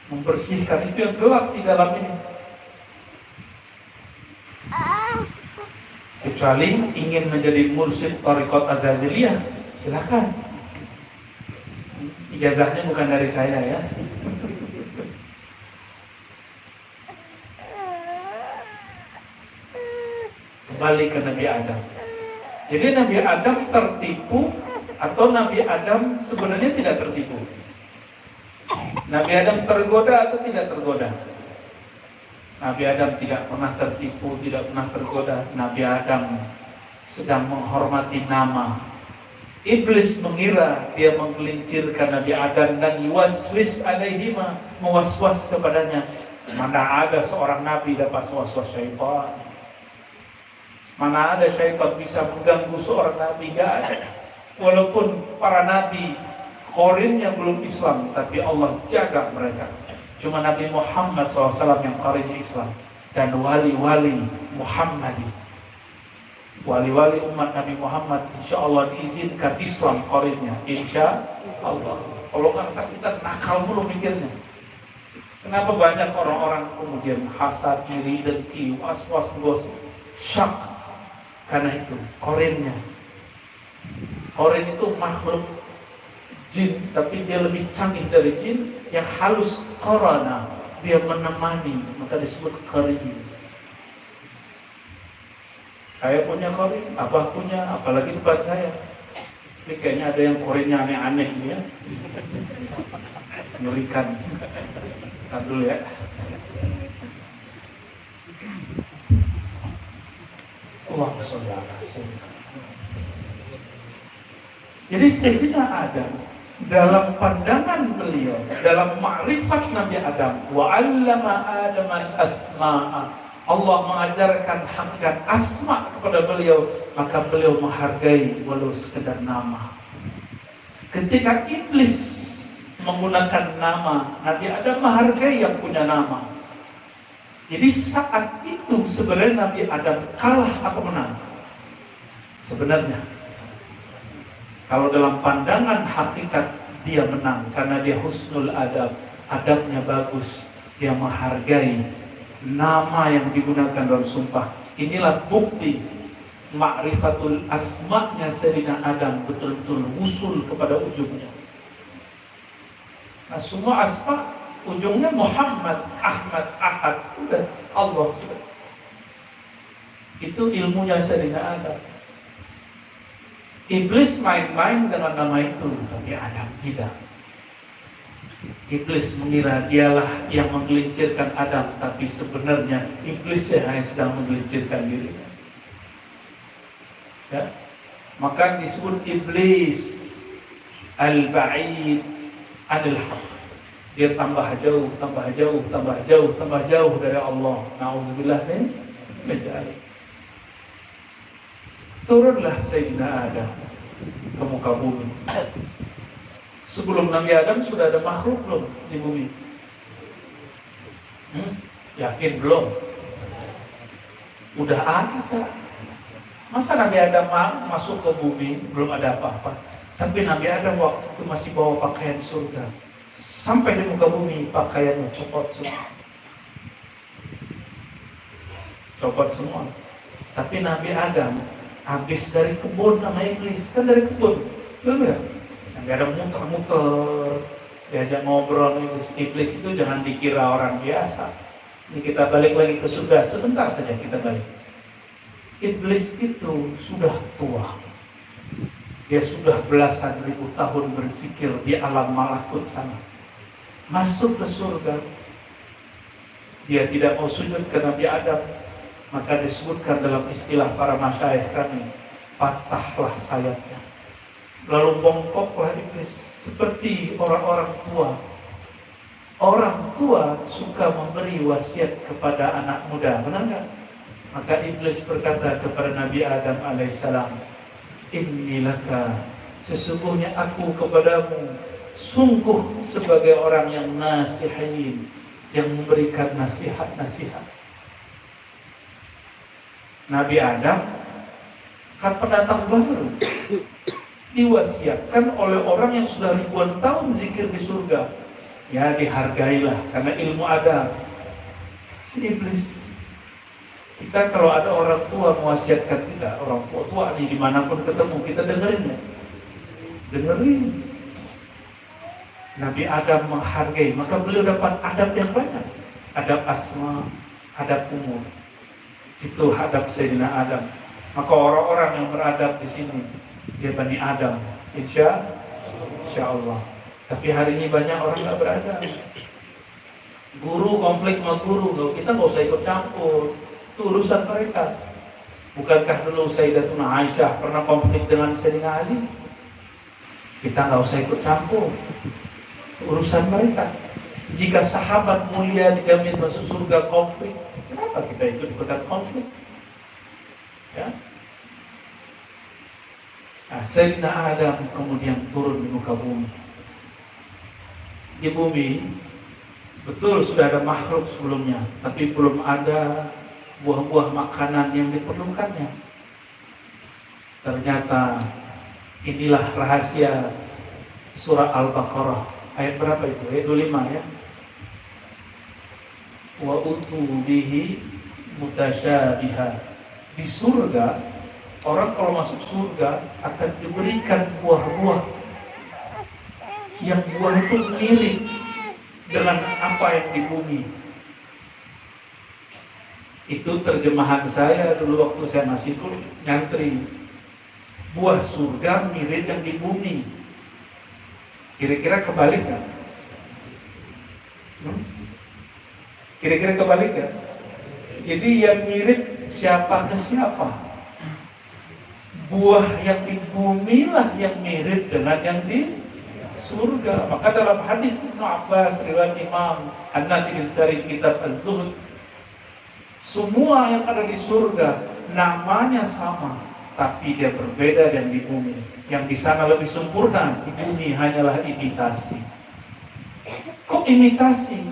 membersihkan itu yang gelap di dalam ini. Kecuali ingin menjadi mursyid Thariqat Azaziliyah, silakan. Ijazahnya bukan dari saya ya. Kembali ke Nabi Adam. Jadi Nabi Adam tertipu atau Nabi Adam sebenarnya tidak tertipu? Nabi Adam tergoda atau tidak tergoda? Nabi Adam tidak pernah tertipu, tidak pernah tergoda. Nabi Adam sedang menghormati nama. Iblis mengira dia menggelincirkan Nabi Adam dan yuwaswis alaihima, mewaswas kepadanya. Mana ada seorang Nabi dapat waswas syaitan? Mana ada syaitan bisa mengganggu seorang Nabi? Gak ada. Walaupun para Nabi korinnya belum Islam, tapi Allah jaga mereka. Cuma Nabi Muhammad SAW yang qarinnya Islam. Dan wali-wali Muhammadi, wali-wali umat Nabi Muhammad, insya Allah diizinkan Islam qarinnya, insya Allah. Kalau kan kita nakal mulu mikirnya. Kenapa banyak orang-orang kemudian hasad, iri, dengki, was-was, gosip, syak? Karena itu qarinnya. Qarin itu makhluk jin, tapi dia lebih canggih dari jin, yang halus qarana, dia menemani, maka disebut qarin. Saya punya qarin, abah punya, apalagi depan saya. Ini kayaknya ada yang qarinnya aneh-aneh ya. Ngerikan. Ntar dulu ya. sholli ala sayyidina. Jadi Sayyidina Adam dalam pandangan beliau, dalam ma'rifat Nabi Adam, wa 'allama Adam al-asma'a, Allah mengajarkan hakikat asma kepada beliau, maka beliau menghargai walau sekedar nama. Ketika iblis menggunakan nama, Nabi Adam menghargai yang punya nama. Jadi saat itu sebenarnya Nabi Adam kalah atau menang? Sebenarnya kalau dalam pandangan hakikat dia menang karena dia husnul adab, adabnya bagus, dia menghargai nama yang digunakan dalam sumpah. Inilah bukti ma'rifatul asma'nya Sayyidina Adam betul-betul usul kepada ujungnya. Nah, semua asma ujungnya Muhammad, Ahmad, Ahad, udah Allah sudah. Itu ilmunya Sayyidina Adam. Iblis main-main dengan nama itu, tapi Adam tidak. Iblis mengira dialah yang menggelincirkan Adam, tapi sebenarnya iblis yang sedang menggelincirkan dirinya. Ya? Maka disebut iblis al-ba'id anil haq. Dia tambah jauh, tambah jauh, tambah jauh, tambah jauh dari Allah. Na'udzubillah min dzalik. Turunlah Sayyidina Adam ke muka bumi. Sebelum Nabi Adam sudah ada makhluk belum di bumi? Yakin belum? Udah ada. Masa Nabi Adam masuk ke bumi belum ada apa-apa? Tapi Nabi Adam waktu itu masih bawa pakaian surga. Sampai di muka bumi pakaiannya copot semua. Copot semua. Tapi Nabi Adam habis dari kebun sama iblis, kan dari kebun, belum ya? Nabi Adam muter-muter, diajak ngobrol. Iblis itu jangan dikira orang biasa. Ini kita balik lagi ke surga, sebentar saja kita balik. Iblis itu sudah tua. Dia sudah belasan ribu tahun berzikir di alam malakut sana. Masuk ke surga. Dia tidak mau sujud ke Nabi Adam. Maka disebutkan dalam istilah para masyayikh kami, patahlah sayapnya. Lalu bongkoklah iblis seperti orang-orang tua. Orang tua suka memberi wasiat kepada anak muda, benar nggak? Maka iblis berkata kepada Nabi Adam alaihissalam, innilaka, sesungguhnya aku kepadamu sungguh sebagai orang yang nasihin, yang memberikan nasihat-nasihat. Nabi Adam kan pendatang baru, diwasiatkan oleh orang yang sudah ribuan tahun zikir di surga. Ya dihargailah karena ilmu ada. Si iblis, kita kalau ada orang tua mewasiatkan kita, orang tua nih dimanapun ketemu kita dengerin ya, dengerin. Nabi Adam menghargai, maka beliau dapat adab yang banyak, adab asma, adab umur. Itu hadap Sayyidina Adam. Maka orang-orang yang beradab di sini dia Bani Adam, insya Allah. Tapi hari ini banyak orang nggak beradab. Guru konflik sama guru, kita nggak usah ikut campur. Itu urusan mereka. Bukankah dulu Sayyidatuna Aisyah pernah konflik dengan Sayyidina Ali? Kita nggak usah ikut campur. Itu urusan mereka. Jika sahabat mulia dijamin masuk surga konflik, kenapa kita ikut-ikutan konflik? Ya. Nah, Sayyidina Adam kemudian turun di muka bumi. Di bumi betul sudah ada makhluk sebelumnya, tapi belum ada buah-buah makanan yang diperlukannya. Ternyata inilah rahasia surah Al-Baqarah. Ayat berapa itu? Ayat 25 ya. Wa utu bihi mutasyabiha. Di surga, orang kalau masuk surga akan diberikan buah-buah yang buah itu mirip dengan apa yang di bumi. Itu terjemahan saya dulu waktu saya masih nyantri. Buah surga mirip yang di bumi. Kira-kira kebalik kan? Kira-kira kebalik kan? Jadi yang mirip siapa ke siapa? buah yang di bumi lah yang mirip dengan yang di surga. Maka dalam hadis Ibnu Abbas riwayat Imam An-Nawawi bin Sari kitab Az-Zuhd, semua yang ada di surga namanya sama, tapi dia berbeda dengan di bumi. Yang di sana lebih sempurna, di bumi hanyalah imitasi. Kok imitasi?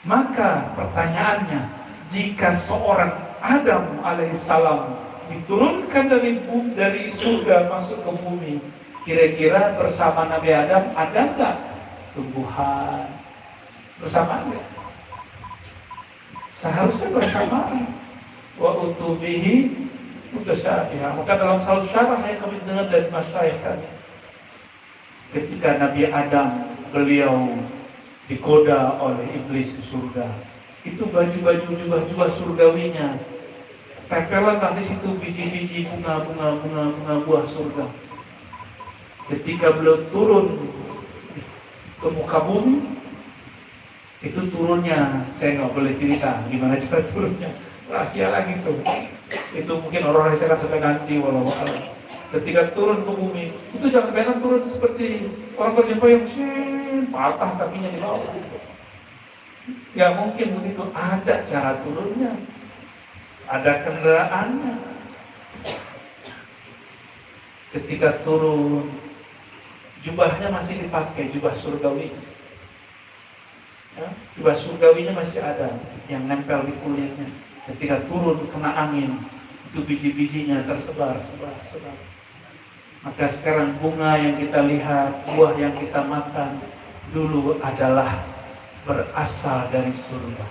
Maka pertanyaannya, jika seorang Adam alaihissalam diturunkan dari surga masuk ke bumi, kira-kira bersama Nabi Adam ada nggak tumbuhan bersama enggak? Seharusnya bersamaan. Wa utubihi mutasyabiha. Maka dalam salah syarah yang kami dengar dari masyayikh kami, ketika Nabi Adam beliau digoda oleh iblis di surga, itu baju-baju jubah-jubah surgawinya tempelanlah di situ biji-biji bunga buah surga. Ketika beliau turun ke muka bumi, itu turunnya saya nggak boleh cerita gimana cara turunnya, rahasia lagi tuh. Itu mungkin orang rahasia sampai nanti walau ketika turun ke bumi, itu jangan bayangkan turun seperti orang terjempa yang patah kakinya di bawah. Ya mungkin begitu, ada cara turunnya, ada kendaraannya. Ketika turun, jubahnya masih dipakai, jubah surgawi. Ya, jubah surgawinya masih ada yang nempel di kulitnya. Ketika turun kena angin, itu biji-bijinya tersebar. Maka sekarang bunga yang kita lihat, buah yang kita makan, dulu adalah berasal dari surga.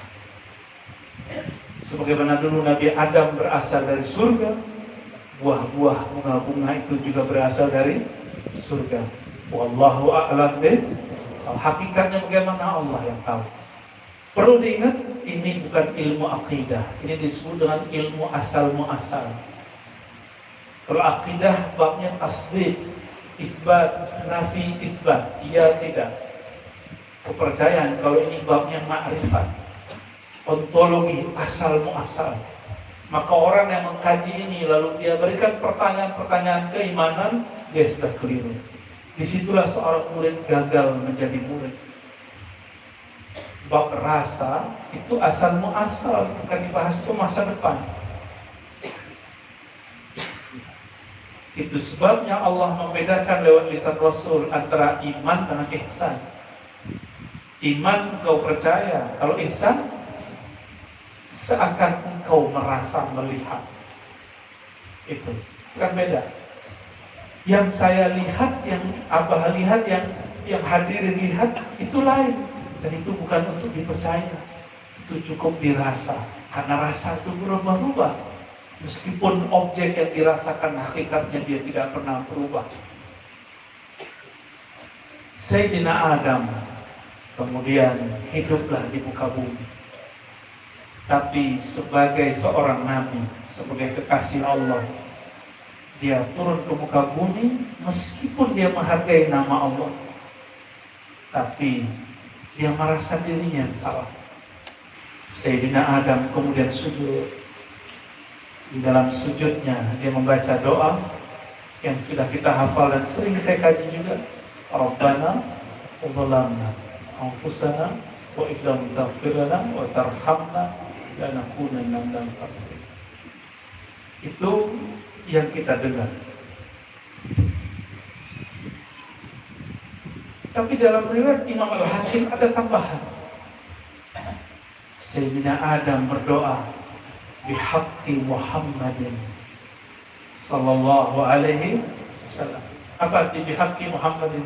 Sebagaimana dulu Nabi Adam berasal dari surga, buah-buah bunga-bunga itu juga berasal dari surga. Wallahu a'lam bis. Hakikatnya bagaimana Allah yang tahu. Perlu diingat, ini bukan ilmu akidah. Ini disebut dengan ilmu asal muasal. Kalau akidah babnya tasdid, isbat, nafi, isbat, iya tidak. Kepercayaan. Kalau ini babnya ma'rifat, ontologi asal muasal. Maka orang yang mengkaji ini lalu dia berikan pertanyaan-pertanyaan keimanan, dia sudah keliru. Disitulah seorang murid gagal menjadi murid. Bab rasa itu asal muasal, bukan dibahas itu masa depan. Itu sebabnya Allah membedakan lewat lisan Rasul antara iman dengan ihsan. Iman engkau percaya, kalau ihsan seakan engkau merasa melihat. Itu kan beda. Yang saya lihat, yang Abah lihat, yang hadirin lihat, itu lain. Dan itu bukan untuk dipercaya. Itu cukup dirasa. Karena rasa itu berubah-ubah. Meskipun objek yang dirasakan hakikatnya dia tidak pernah berubah. Sayyidina Adam kemudian hiduplah di muka bumi. Tapi sebagai seorang nabi, sebagai kekasih Allah, dia turun ke muka bumi meskipun dia menghargai nama Allah, tapi dia merasa dirinya yang salah. Sayyidina Adam kemudian sujud. Di dalam sujudnya dia membaca doa yang sudah kita hafal dan sering saya kaji juga. Rabbana zalamna anfusana wa illam taghfir lana wa tarhamna lanakunanna minal khasirin. Itu yang kita dengar. Tapi dalam riwayat Imam Al-Hakim ada tambahan. Sayyidina Adam berdoa bihaqqi Muhammadin sallallahu alaihi wasallam. Apa arti bihaqqi Muhammadin?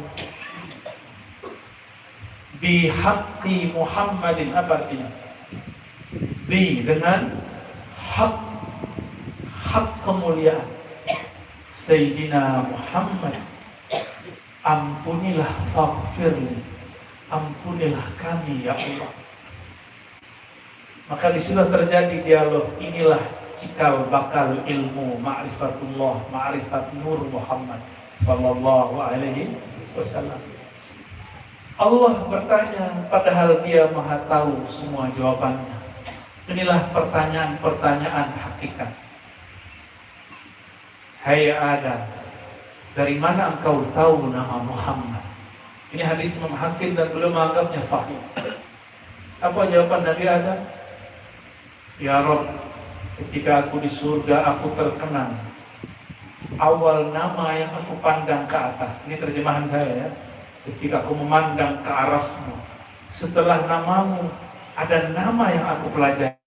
Bihaqqi Muhammadin apa artinya? Bi dengan hak, hak kemuliaan Sayyidina Muhammad, ampunilah, faghfirli, ampunilah kami ya Allah. Maka disitulah terjadi dialog. Inilah cikal bakal ilmu ma'rifatullah, ma'rifat nur Muhammad sallallahu alaihi wasallam. Allah bertanya padahal dia maha tahu semua jawabannya. Inilah pertanyaan-pertanyaan hakikat. "Hai Adam, dari mana engkau tahu nama Muhammad?" Ini hadis Imam Hakim dan beliau menganggapnya sahih. Apa jawaban Nabi Adam? "Ya Rabb, ketika aku di surga aku terkenang. Awal nama yang aku pandang ke atas." Ini terjemahan saya ya. "Ketika aku memandang ke arasmu, setelah namamu ada nama yang aku pelajari,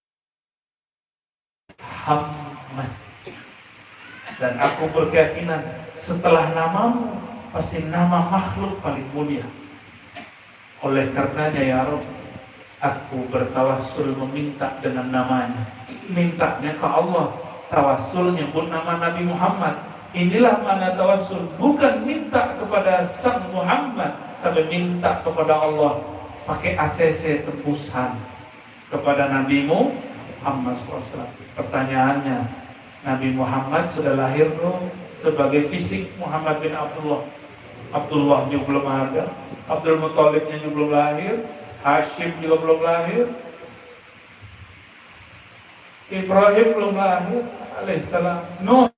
Muhammad. Dan aku berkeyakinan setelah namamu pasti nama makhluk paling mulia. Oleh karenanya ya Rabb, aku bertawassul meminta dengan namanya." Mintanya ke Allah, tawassul nyebut nama Nabi Muhammad. Inilah mana tawassul, bukan minta kepada sang Muhammad, tapi minta kepada Allah pakai ACC tembusan kepada Nabi Muhammad SAW. Pertanyaannya, Nabi Muhammad sudah lahir belum? Sebagai fisik Muhammad bin Abdullah. Abdullah juga belum ada, Abdul Muthalibnya juga belum lahir, Hashim juga belum lahir, Ibrahim belum lahir alaihissalam, Nuh,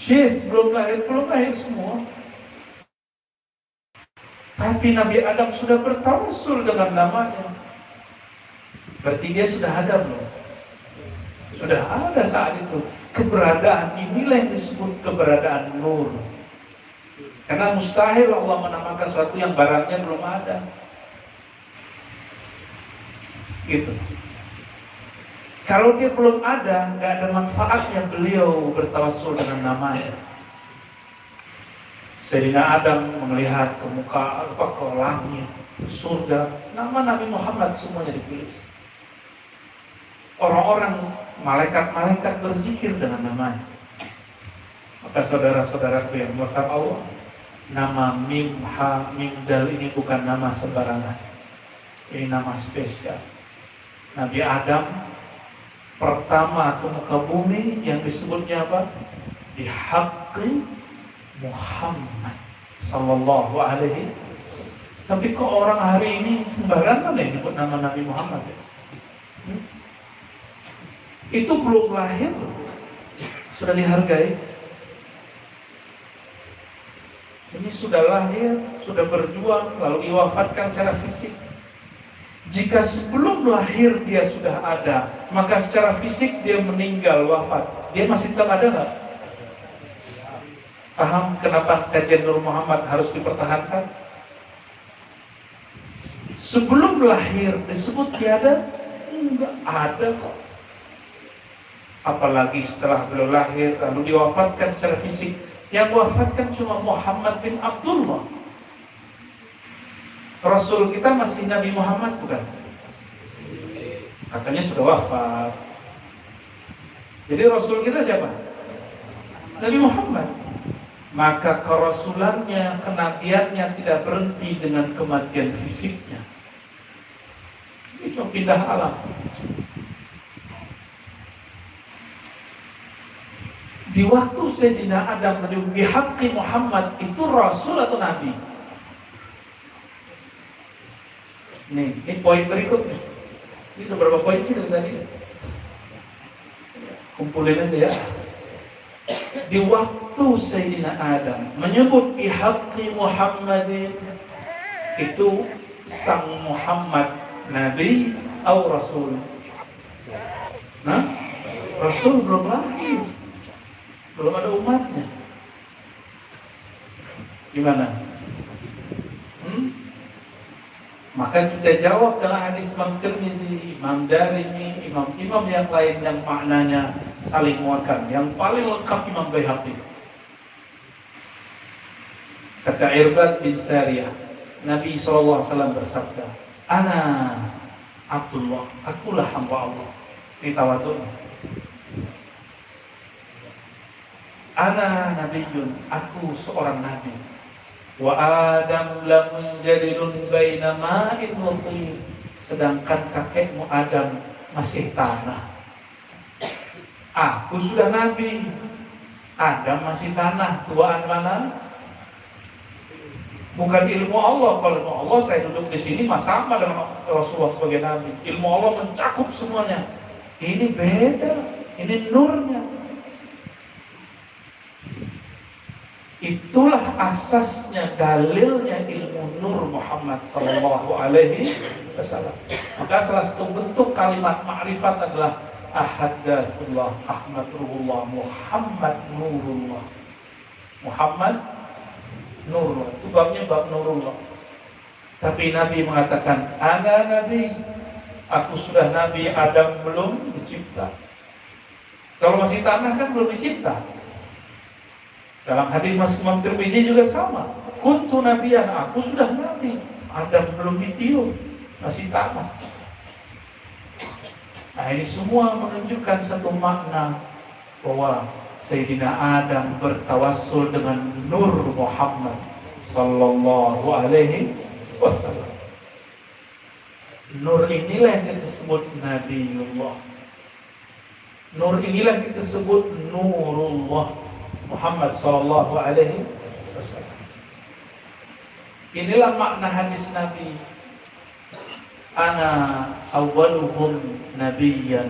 Syekh belum lahir semua. Tapi Nabi Adam sudah bertawassul dengan namanya. Berarti dia sudah ada belum? Sudah ada saat itu. Keberadaan inilah yang disebut keberadaan nur. Karena mustahil Allah menamakan sesuatu yang barangnya belum ada. Gitu. Kalau dia belum ada, nggak ada manfaatnya beliau bertawassul dengan namanya. Sayyidina Adam melihat ke muka, ke langit, ke surga, nama Nabi Muhammad semuanya ditulis. Orang-orang, malaikat-malaikat berzikir dengan namanya. Maka saudara-saudaraku yang berkat Allah, nama Mim, Ha, Mim, Dal ini bukan nama sembarangan. Ini nama spesial. Nabi Adam pertama ke muka bumi yang disebutnya apa? Bihaqqi Muhammad sallallahu alaihi. Tapi kok orang hari ini sembarangan ya nyebut nama Nabi Muhammad ya? Itu belum lahir sudah dihargai. Ini sudah lahir, sudah berjuang, lalu diwafatkan secara fisik. Jika sebelum lahir dia sudah ada, maka secara fisik dia meninggal, wafat. Dia masih tetap ada nggak? Paham kenapa kajian Nur Muhammad harus dipertahankan? Sebelum lahir disebut tiada, enggak ada kok. Apalagi setelah beliau lahir lalu diwafatkan secara fisik. Yang wafatkan cuma Muhammad bin Abdullah. Rasul kita masih Nabi Muhammad bukan? Katanya sudah wafat. Jadi Rasul kita siapa? Nabi Muhammad. Maka kerasulannya, kenabiannya tidak berhenti dengan kematian fisiknya. Itu pindah alam. Di waktu Sayyidina Adam menyebut bihaqqi Muhammad, itu Rasul atau Nabi? Nih, ini poin berikutnya. Ini ada berapa poin sih dari tadi? Kumpulin aja ya. Di waktu Sayyidina Adam menyebut bihaqqi Muhammadin, itu sang Muhammad Nabi atau Rasul? Nah, Rasul belum lahir. Belum ada umatnya. Gimana? Maka kita jawab dengan hadis Imam Tirmizi, Imam Darimi, imam-imam yang lain yang maknanya saling menguatkan. Yang paling lengkap Imam Baihaqi. Kata Irbad bin Sariyah, Nabi SAW bersabda, "Ana Abdullah, akulah hamba Allah." Ini tawadhu'nya. Ana nabiyun, aku seorang nabi. Wa Adam lam munjadilun baina ma'in wa tin. Sedangkan kakekmu Adam masih tanah. Aku sudah nabi. Adam masih tanah. Tuaan mana? Bukan ilmu Allah. Kalau ilmu Allah saya duduk di sini sama dengan Rasulullah sebagai nabi. Ilmu Allah mencakup semuanya. Ini beda. Ini nurnya. Itulah asasnya, dalilnya ilmu nur Muhammad sallallahu alaihi wasallam. Maka salah satu bentuk kalimat ma'rifat adalah Ahadatullah, Ahmadullah, Muhammad Nurullah. Muhammad Nurullah, itu babnya bab Nurullah. Tapi Nabi mengatakan, ana Nabi, aku sudah Nabi, Adam belum dicipta. Kalau masih tanah kan belum dicipta. Dalam hadis Mas Imam Tirmizi juga sama. Kuntu nabiyan, aku sudah nabi. Adam belum ditiup, masih tanah. Nah ini semua menunjukkan satu makna bahwa Sayyidina Adam bertawassul dengan Nur Muhammad sallallahu alaihi wasallam. Nur inilah yang kita sebut Nabiullah. Nur inilah yang kita sebut Nurullah Muhammad sallallahu alaihi wasallam. Inilah makna hadis Nabi. Ana awwaluhum nabiyyan.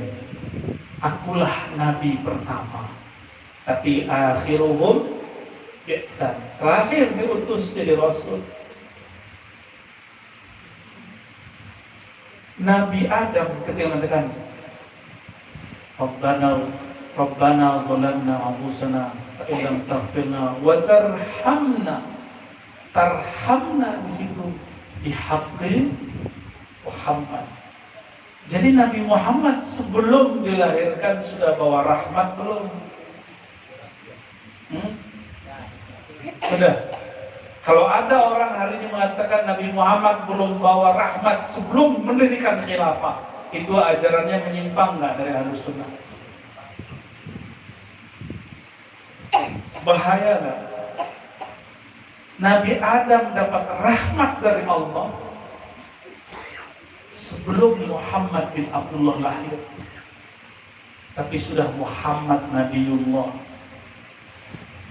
Akulah nabi pertama. Tapi akhiruhum bi'tsan. Terakhir diutus jadi rasul. Nabi Adam ketika mengatakan Rabbana zalamna anfusana fa illam taghfirna wa tarhamna. Tarhamna di situ bihaqqi Muhammad. Jadi Nabi Muhammad sebelum dilahirkan sudah bawa rahmat belum? Sudah. Kalau ada orang hari ini mengatakan Nabi Muhammad belum bawa rahmat sebelum mendirikan khilafah, itu ajarannya menyimpang nggak dari Ahlus Sunnah? Bahaya nggak? Nabi Adam dapat rahmat dari Allah sebelum Muhammad bin Abdullah lahir. Tapi sudah Muhammad Nabiullah.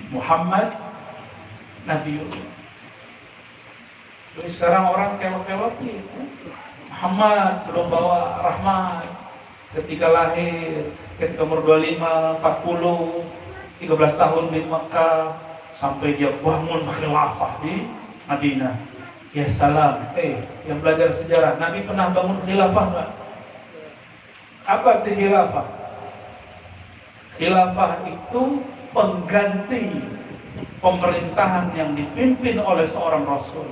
Muhammad Nabiullah. Jadi sekarang orang kelok-kelok nih. Muhammad belum bawa rahmat. Ketika lahir, ketika umur 25, 40, 13 tahun di Mekah, sampai dia bangun khilafah di Madinah. Ya salam, yang belajar sejarah, Nabi pernah bangun khilafah nggak? Apa itu khilafah? Khilafah itu pengganti pemerintahan yang dipimpin oleh seorang Rasul.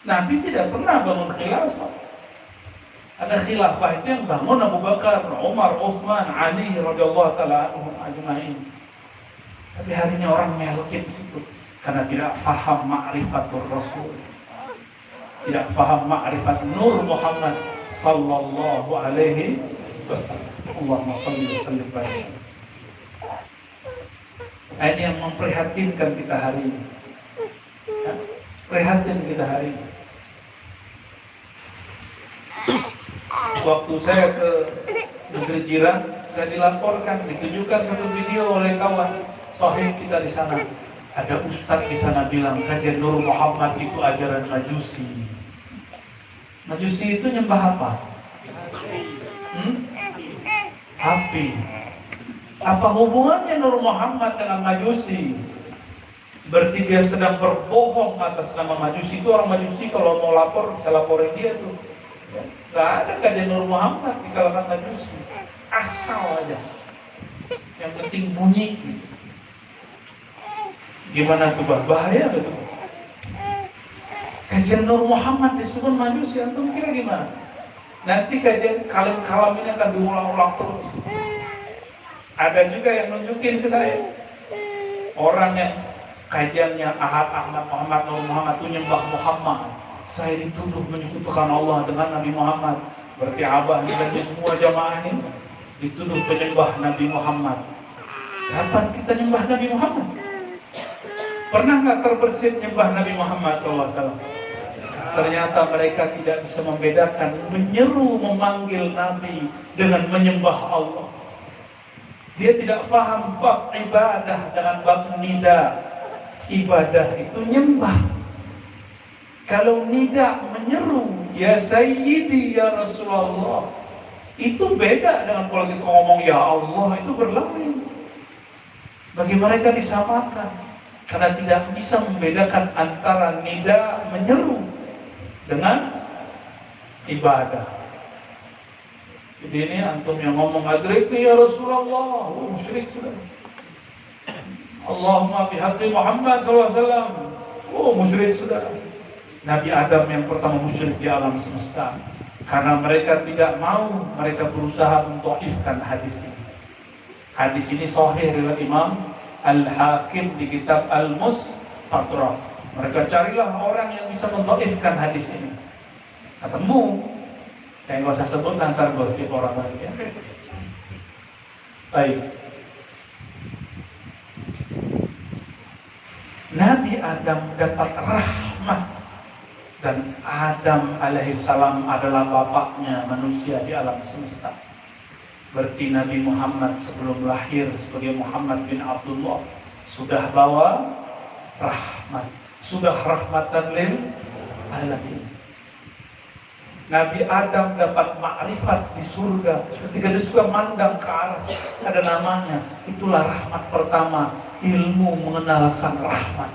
Nabi tidak pernah bangun khilafah. Ada khilafah itu yang bangun Abu Bakar, Umar, Utsman, Ali radhiyallahu taala anhum ajma'in. Tapi hari ini orang melokin situ karena tidak faham ma'rifatul Rasul. Tidak faham ma'rifat Nur Muhammad sallallahu alaihi wasallam. Allahumma shalli wa sallim barik. Ini yang memprihatinkan kita hari ini. Ya, prihatin kita hari ini. Waktu saya ke negeri jiran, saya dilaporkan, ditunjukkan satu video oleh kawan sahih kita di sana. Ada ustadz di sana bilang kajian Nur Muhammad itu ajaran Majusi. Majusi itu nyembah apa? Api. Apa hubungannya Nur Muhammad dengan Majusi? Berarti dia sedang berbohong atas nama Majusi. Itu orang Majusi kalau mau lapor bisa laporin dia tuh. Gak ada kajian Nur Muhammad di kalangan Majusi. Asal aja. Yang penting bunyi gitu. Gimana tuh bahaya gitu. Kajian Nur Muhammad disebut Majusi, antum kira gimana? Nanti kajian kalam ini akan diulang-ulang terus. Ada juga yang nunjukin ke saya orang yang kajiannya Ahmad Muhammad Nur Muhammad itu nyembah Muhammad. Saya dituduh menyekutukan Allah dengan Nabi Muhammad. Berarti abah dan semua jamaah ini dituduh penyembah Nabi Muhammad. Kapan kita nyembah Nabi Muhammad? Pernah nggak terbersit nyembah Nabi Muhammad SAW? Ternyata mereka tidak bisa membedakan menyeru memanggil Nabi dengan menyembah Allah. Dia tidak paham bab ibadah dengan bab nida. Ibadah itu nyembah. Kalau nida menyeru, ya Sayyidi ya Rasulullah, itu beda dengan kalau kita ngomong ya Allah, itu berlain. Bagi mereka disamakan karena tidak bisa membedakan antara nida menyeru dengan ibadah. Jadi ini antum yang ngomong adrikni ya Rasulullah, musyrik sudah. Allahumma bihaqqi Muhammad SAW, musyrik sudah. Nabi Adam yang pertama musyrik di alam semesta. Karena mereka tidak mau, mereka berusaha mentaifkan hadis ini. Hadis ini sahih riwayat Imam Al-Hakim di kitab Al-Mustadrak. Mereka carilah orang yang bisa mentaifkan hadis ini. Ketemu. Saya nggak usah sebut, nanti gosip orang lagi ya. Baik. Nabi Adam dapat rahmat, dan Adam alaihissalam adalah bapaknya manusia di alam semesta. Berarti Nabi Muhammad sebelum lahir sebagai Muhammad bin Abdullah sudah bawa rahmat, sudah rahmatan lil alamin. Nabi Adam dapat makrifat di surga ketika dia suka mandang ke arah, ada namanya, itulah rahmat pertama, ilmu mengenal sang rahmat.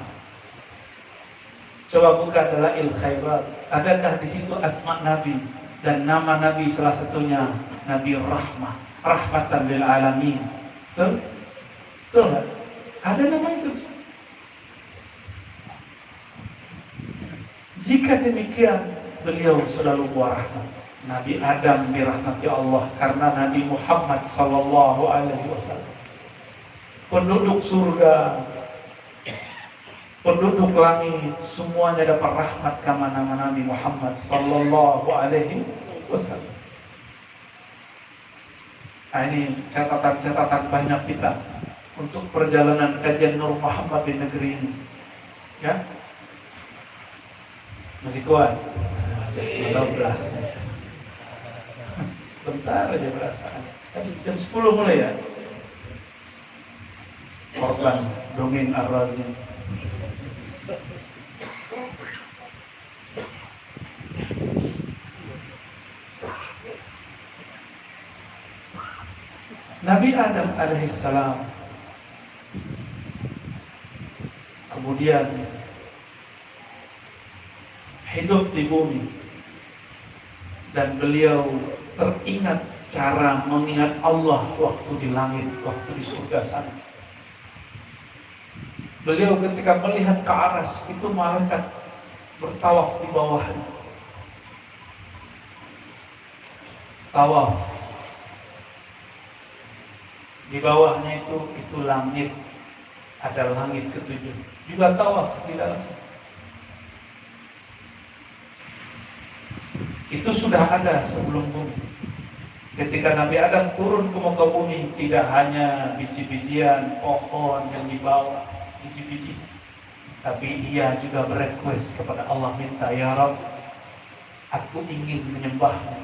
Coba buka Dalail Khaibar, adakah di situ asma Nabi dan nama Nabi salah satunya Nabi Rahmah, rahmatan lil alamin. Betul? Betul nggak? Ada nama itu. Jika demikian, beliau selalu buah rahmat. Nabi Adam dirahmati Allah karena Nabi Muhammad sallallahu alaihi wasallam. Penduduk surga, penduduk langit, semuanya dapat rahmat karena nama Nabi Muhammad sallallahu alaihi wasallam. Nah, ini catatan-catatan banyak kita untuk perjalanan kajian Nur Muhammad di negeri ini. Ya? Masih kuat? 12. Bentar aja berasa. Tadi jam 10 mulai ya. Korban dongeng Ar-Razi. Nabi Adam alaihissalam kemudian hidup di bumi, dan beliau teringat cara mengingat Allah waktu di langit, waktu di surga sana. Beliau ketika melihat ke aras, itu malaikat bertawaf di bawahnya. Tawaf. Di bawahnya itu langit. Ada langit ketujuh. Juga tawaf di dalam. Itu sudah ada sebelum bumi. Ketika Nabi Adam turun ke muka bumi, tidak hanya biji-bijian, pohon yang di bawah, biji-biji, tapi ia juga berequest kepada Allah, minta, ya Rabb, aku ingin menyembahmu.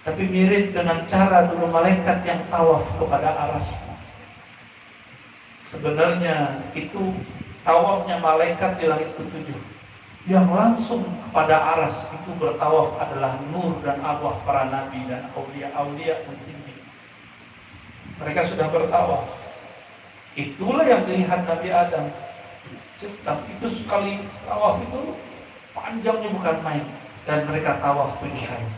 Tapi mirip dengan cara dulu malaikat yang tawaf kepada arasmu. Sebenarnya itu tawafnya malaikat di langit ketujuh. Yang langsung kepada aras itu bertawaf adalah nur dan arwah para nabi dan aulia-aulia tertinggi. Mereka sudah bertawaf. Itulah yang dilihat Nabi Adam. Tapi itu sekali tawaf itu panjangnya bukan main. Dan mereka tawaf 7 kali.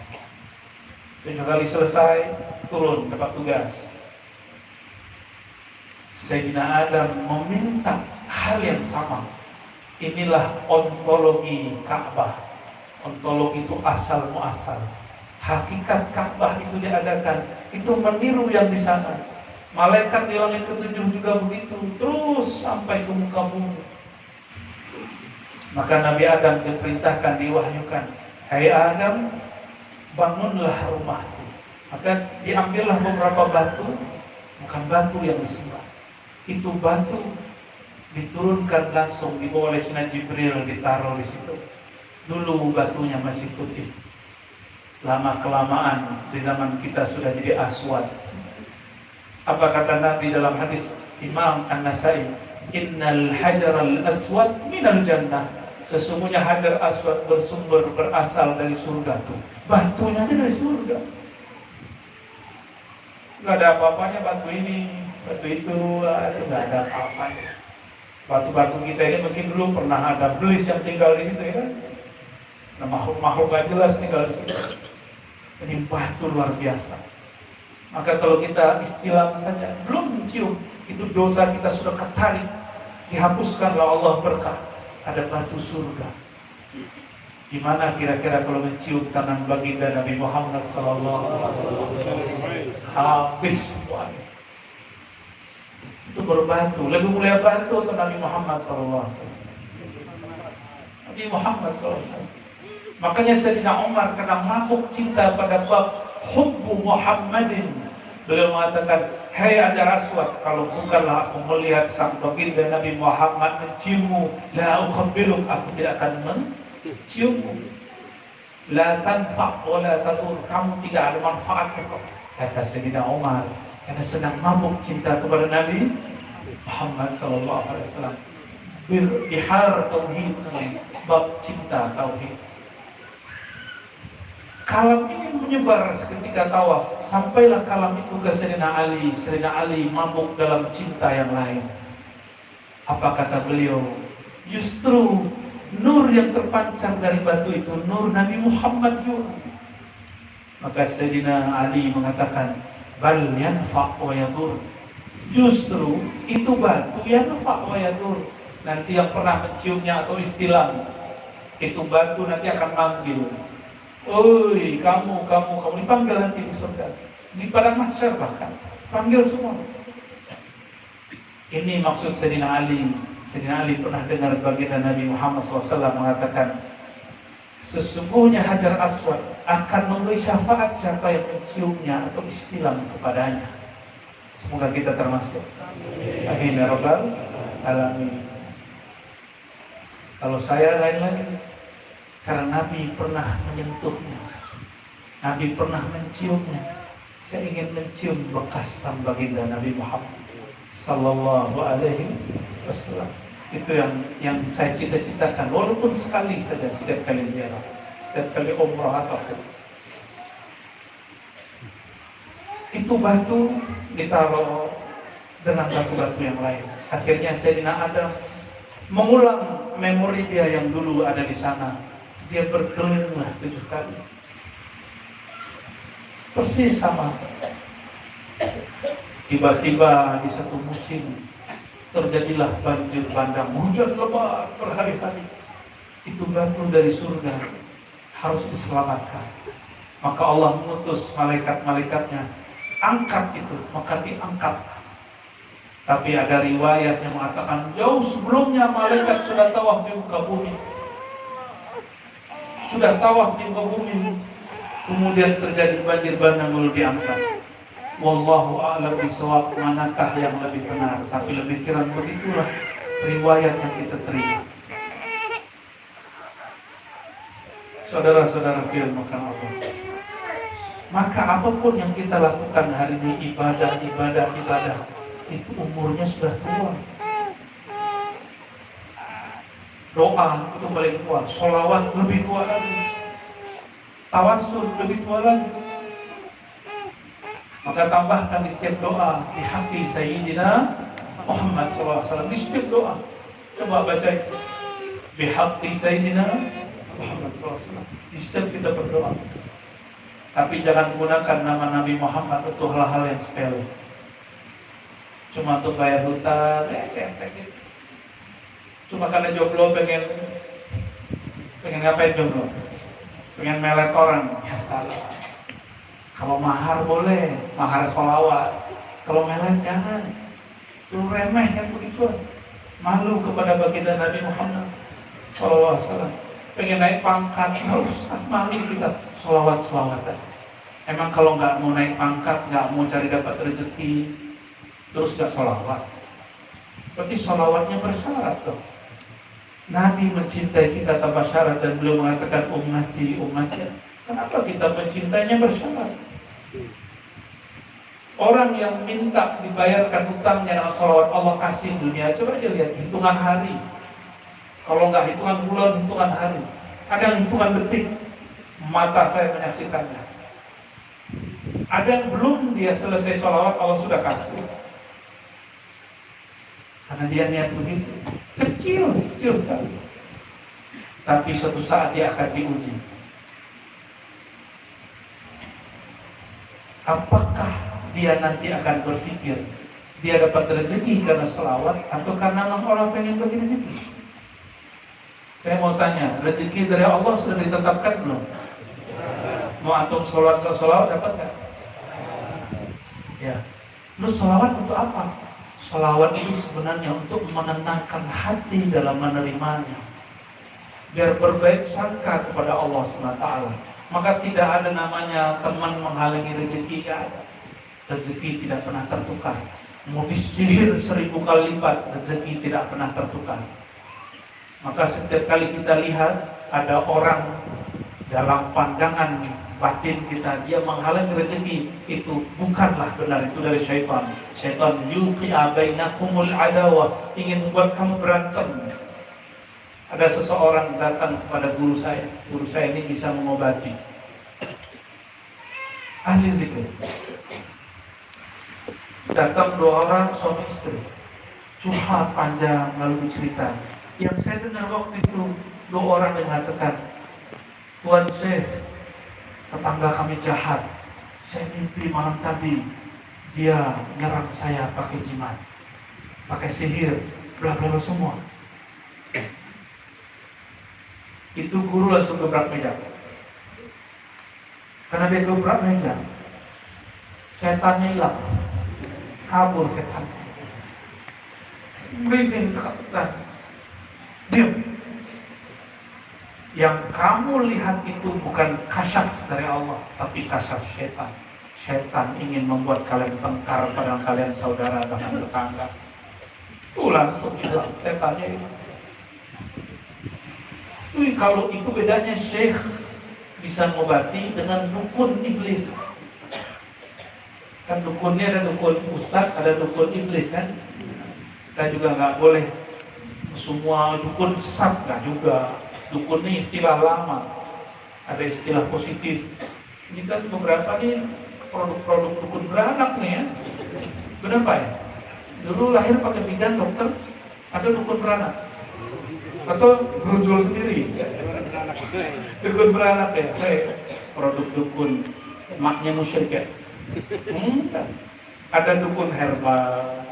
7 kali selesai, turun dapat tugas. Sayyidina Adam meminta hal yang sama. Inilah ontologi Ka'bah. Ontologi itu asal muasal. Hakikat Ka'bah itu diadakan, itu meniru yang di sana. Malaikat di langit ketujuh juga begitu, terus sampai ke muka bumi. Maka Nabi Adam diperintahkan, diwahyukan, hai Adam, bangunlah rumahku. Maka diambillah beberapa batu, bukan batu yang disembah. Itu batu diturunkan langsung, dibawa oleh Sunan Jibril, ditaruh di situ. Dulu batunya masih putih. Lama kelamaan di zaman kita sudah jadi aswad. Apa kata Nabi dalam hadis Imam An-Nasai? Innal hajaral aswad minal jannah. Sesungguhnya hajar aswad berasal dari surga tuh. Batunya dari surga. Gak ada apa-apanya batu ini. Batu itu nggak ada apa-apanya. Batu-batu kita ini mungkin dulu pernah ada belis yang tinggal di situ ya kan? Nah, makhluk-makhluk gak jelas tinggal di situ. Ini batu luar biasa. Maka kalau kita istilah saja belum mencium, itu dosa kita sudah ketarik, dihapuskanlah Allah berkah. Ada batu surga. Gimana kira-kira kalau mencium tangan baginda Nabi Muhammad SAW? Habis semuanya. Itu berbatu, lebih mulia batu atau Nabi Muhammad SAW? Nabi Muhammad SAW. Makanya Sayyidina Umar karena mabuk cinta pada bab hubbu Muhammadin, beliau mengatakan, hai Hajar Aswad, kalau bukanlah aku melihat sang baginda Nabi Muhammad menciummu, la ukhabbiluk, aku tidak akan menciummu. La tanfa' wa la tadur, kamu tidak ada manfaatnya, kata Sayyidina Umar, karena sedang mabuk cinta kepada Nabi Muhammad sallallahu alaihi wasallam. Bihar tauhid, bab cinta tauhid. Kalam ini menyebar seketika tawaf, sampailah kalam itu ke Sayyidina Ali. Sayyidina Ali mabuk dalam cinta yang lain. Apa kata beliau? Justru nur yang terpancar dari batu itu nur Nabi Muhammad juga. Maka Sayyidina Ali mengatakan, bal yanfa' wa yadur. Justru itu batu yanfa' wa yadur. Nanti yang pernah menciumnya atau istilah itu batu nanti akan manggil. Oi, kamu dipanggil nanti di surga, di padang mahsyar bahkan panggil semua. Ini maksud Sayyidina Ali. Sayyidina Ali pernah dengar baginda Nabi Muhammad SAW mengatakan, sesungguhnya Hajar Aswad akan memberi syafaat siapa yang menciumnya atau istilam kepadanya. Semoga kita termasuk. Amin ya rabbal alamin. Kalau saya lain lagi, karena Nabi pernah menyentuhnya, Nabi pernah menciumnya. Saya ingin mencium bekas baginda Nabi Muhammad Sallallahu Alaihi Wasallam. Itu yang saya cita-citakan, walaupun sekali saja, setiap kali ziarah, setiap kali umrah atau haji. Itu batu ditaruh dengan batu-batu yang lain. Akhirnya Sayyidina Adam mengulang memori dia yang dulu ada di sana. Dia berkelilinglah 7 kali. Persis sama. Tiba-tiba di satu musim terjadilah banjir bandang, hujan lebat berhari-hari. Itu batu dari surga harus diselamatkan. Maka Allah mengutus malaikat-malaikatnya, angkat itu, maka diangkat. Tapi ada riwayat yang mengatakan jauh sebelumnya malaikat sudah tawaf di muka bumi. Sudah tawaf di muka bumi, kemudian terjadi banjir bandang lalu diangkat. Wallahu a'lam bishawab, manakah yang lebih benar? Tapi lebih kira begitulah riwayat yang kita terima. Saudara-saudara firman Allah. Maka apapun yang kita lakukan hari ini, ibadah, itu umurnya sudah tua. Doa itu paling tua, sholawat lebih tua lagi, tawassul lebih tua lagi. Maka tambahkan di setiap doa, di haqqi Sayyidina Muhammad SAW, di setiap doa. Coba baca itu, di haqqi Sayyidina Muhammad SAW, di setiap kita berdoa. Tapi jangan gunakan nama Nabi Muhammad untuk hal-hal yang sepele. Cuma untuk bayar hutang, centek gitu. Cuma karena jomblo pengen ngapain jomblo? Pengen melet orang, ya salah. Kalau mahar boleh, mahar sholawat. Kalau melet jangan. Itu remeh kan begitu. Malu kepada baginda Nabi Muhammad SAW. Pengen naik pangkat, harus malu kita. Sholawat. Emang kalau nggak mau naik pangkat, nggak mau cari dapat rezeki, terus nggak sholawat? Berarti sholawatnya bersyarat dong. Nabi mencintai kita tanpa syarat dan beliau mengatakan ummati. Kenapa kita mencintainya bersyarat? Orang yang minta dibayarkan hutangnya dengan sholawat Allah kasih dunia, coba aja lihat hitungan hari. Kalau nggak hitungan bulan, hitungan hari. Ada yang hitungan detik. Mata saya menyaksikannya. Ada yang belum dia selesai sholawat Allah sudah kasih. Karena dia niat begitu. Kecil sekali. Tapi suatu saat dia akan diuji. Apakah dia nanti akan berpikir dia dapat rezeki karena selawat atau karena memang orang pengen bagi rezeki? Saya mau tanya, rezeki dari Allah sudah ditetapkan belum? Mau antum selawat ke selawat dapat nggak? Ya. Terus selawat untuk apa? Selawat itu sebenarnya untuk menenangkan hati dalam menerimanya, biar berbaik sangka kepada Allah SWT. Maka tidak ada namanya teman menghalangi rezeki, gak ada. Rezeki tidak pernah tertukar. Mau disihir 1000 kali lipat, rezeki tidak pernah tertukar. Maka setiap kali kita lihat ada orang dalam pandangan batin kita, dia menghalangi rezeki, itu bukanlah benar, itu dari syaitan. Syaitan yuqi'a bainakumul adawah, ingin membuat kamu berantem. Ada seseorang datang kepada guru saya ini bisa mengobati, ahli zikir. Datang 2 orang suami istri, curhat panjang lalu bercerita. Yang saya dengar waktu itu 2 orang yang mengatakan, Tuan Syekh, tetangga kami jahat. Saya mimpi malam tadi dia nyerang saya pakai jimat, pakai sihir, bla bla bla semua. Itu guru langsung gebrak meja. Karena dia gebrak meja, setannya hilang, kabur setan. Merinding ketakutan. Diam. Yang kamu lihat itu bukan kasyaf dari Allah, tapi kasyaf setan. Setan ingin membuat kalian tengkar, padahal kalian saudara bahkan tetangga. Itu langsung hilang, setannya hilang. Kalau itu bedanya syekh bisa mengobati dengan dukun iblis. Kan dukunnya ada dukun ustaz, ada dukun iblis kan. Kita juga nggak boleh semua dukun sesat, nggak juga. Dukun ini istilah lama, ada istilah positif. Ini kan beberapa nih produk-produk dukun beranak nih ya. Benar Pak ya? Dulu lahir pakai bidan dokter, ada dukun beranak. Atau berjual sendiri. Dukun beranak ya. Produk dukun, maknya musyrik ya. Ada dukun herbal.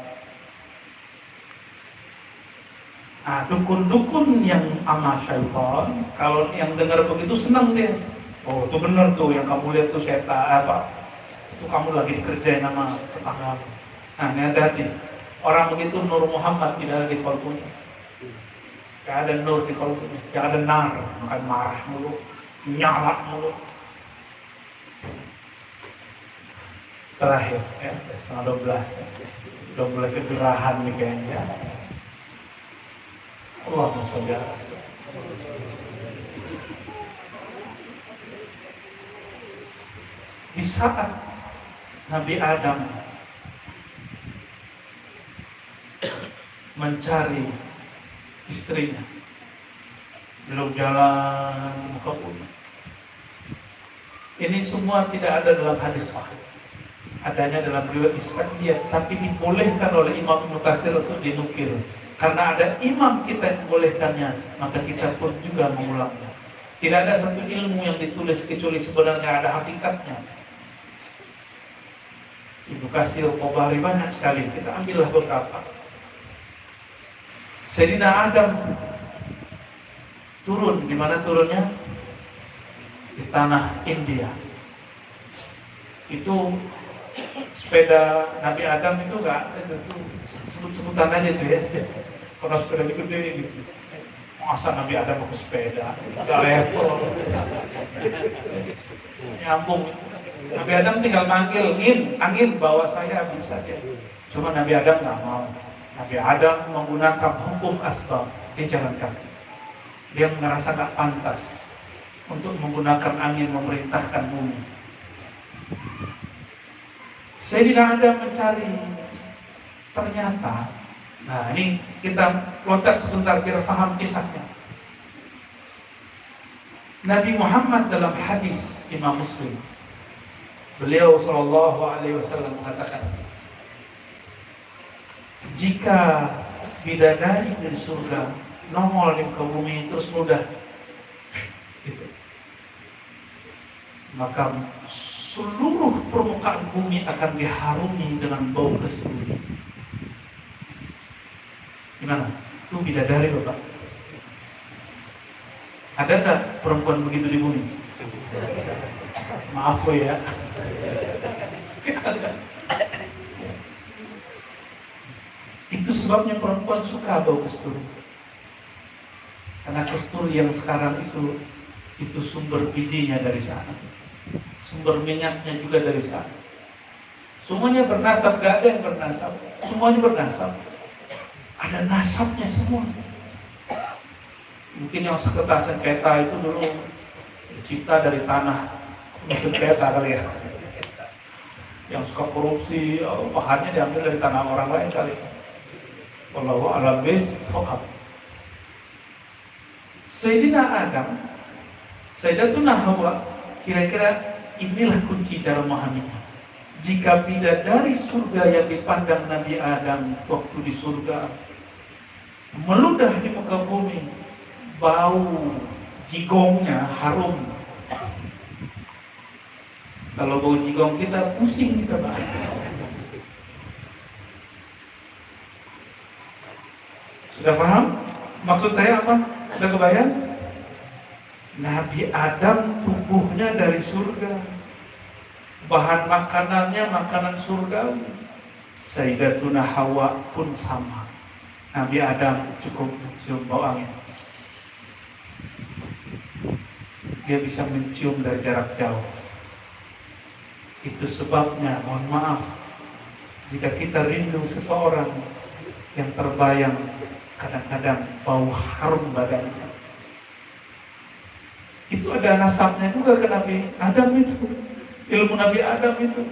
Nah, dukun-dukun yang ama syaitan, kalau yang dengar begitu senang dia. Oh, itu benar tuh yang kamu lihat tuh setan apa? Itu kamu lagi dikerjain sama tetangga. Nah, ini hati-hati. Orang begitu Nur Muhammad tidak ada di kalbunya. Gak ada nur di kalbunya, gak ada nar, makan marah mulu, nyala mulu. Terakhir, ya, setengah 12 ya. Udah mulai kegerahan nih kayaknya. Allahumma sholli ala sayyidina. Di saat Nabi Adam mencari istrinya, belum jalan muka bumi. Ini semua tidak ada dalam hadis sahih. Adanya dalam riwayat Isra'iyah, tapi dibolehkan oleh Imam Ibnu Katsir untuk dinukil. Karena ada imam kita yang membolehkannya, maka kita pun juga mengulangnya. Tidak ada satu ilmu yang ditulis kecuali sebenarnya ada hakikatnya. Ibnu Katsir, Tabari banyak sekali. Kita ambillah beberapa. Sayyidina Adam turun, di mana turunnya? Di tanah India. Itu sepeda Nabi Adam itu enggak, itu sebut-sebutan aja tuh ya. Kalau sepeda gede gitu. Masa Nabi Adam pakai sepeda? Enggak level. Nyambung. Nabi Adam tinggal manggil, angin bawa saya bisa dia. Cuma Nabi Adam nggak mau. Nabi Adam menggunakan hukum asbab, dia jalan kaki. Dia merasa nggak pantas untuk menggunakan angin memerintahkan bumi. Sayyidina Adam mencari, ternyata, nah ini kita loncat sebentar biar paham kisahnya. Nabi Muhammad dalam hadis Imam Muslim, beliau SAW mengatakan, jika bidadari dari surga nongol di muka bumi terus mudah gitu. Maka seluruh permukaan bumi akan diharumi dengan bau kasturi. Gimana? Itu bidadari Bapak. Ada nggak perempuan begitu di bumi? Maaf ya. Itu sebabnya perempuan suka bau kasturi. Karena kasturi yang sekarang itu sumber bijinya dari sana. Sumber minyaknya juga dari sana. Semuanya bernasab, gak ada yang bernasab. Semuanya bernasab. Ada nasabnya semua. Mungkin yang sekertas sengketa itu dulu dicipta dari tanah sengketa kali ya. Yang suka korupsi, bahannya diambil dari tanah orang lain kali. Wallahu a'lam bishawab. Sayyidina Adam, Sayyidatuna Hawa, kira-kira inilah kunci cara memahaminya. Jika bidadari surga yang dipandang Nabi Adam waktu di surga meludah di muka bumi, bau jigongnya harum. Kalau bau jigong kita pusing kita Pak. Sudah paham? Maksud saya apa? Sudah kebayang? Nabi Adam tubuhnya dari surga, bahan makanannya makanan surgawi. Sayyidatuna Hawa pun sama. Nabi Adam cukup mencium bau angin. Dia bisa mencium dari jarak jauh. Itu sebabnya, mohon maaf, jika kita rindu seseorang yang terbayang, kadang-kadang bau harum badannya. Itu ada nasabnya juga ke Nabi Adam itu. Ilmu Nabi Adam itu.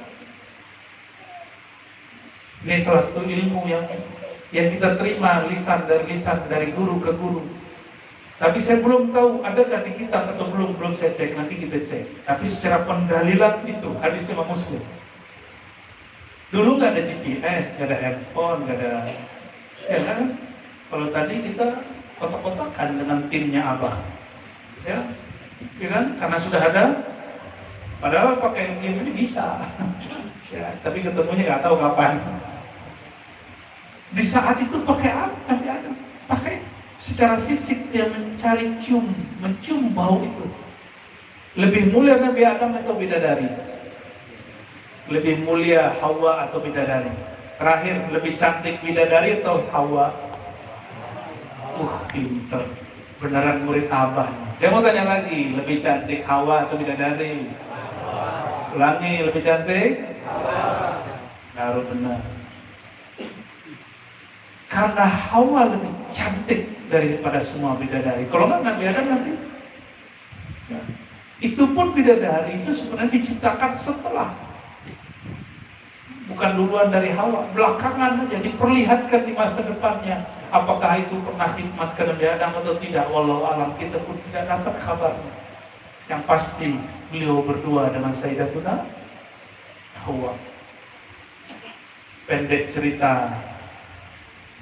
Ini salah satu ilmu yang kita terima lisan dari guru ke guru. Tapi saya belum tahu adakah di kitab atau belum saya cek, nanti kita cek. Tapi secara pendalilan itu hadis Imam Muslim. Dulu nggak ada GPS, nggak ada handphone, nggak ada, ya kan? Kalau tadi kita kotak-kotakan dengan timnya Abah, ya kan? Karena sudah ada. Padahal pakai game ini bisa, ya, tapi ketemunya nggak tahu kapan. Di saat itu pakai apa? Nabi Adam pakai secara fisik dia mencium bau itu. Lebih mulia Nabi Adam atau bidadari? Lebih mulia Hawa atau bidadari? Terakhir, lebih cantik bidadari atau Hawa? Pinter, beneran murid abahnya. Saya mau tanya lagi, lebih cantik Hawa atau bidadari? Ulangi, lebih cantik? Baru benar. Karena Hawa lebih cantik daripada semua bidadari. Kalau nggak Nabi Adam nanti, ya. Itu pun bidadari itu sebenarnya diciptakan setelah, bukan duluan dari Hawa, belakangan saja diperlihatkan di masa depannya. Apakah itu pernah khidmat ke Nabi Adam atau tidak? Wallahu alam, kita pun tidak dapat kabarnya. Yang pasti beliau berdua dengan Sayyidatuna Hawa. Pendek cerita,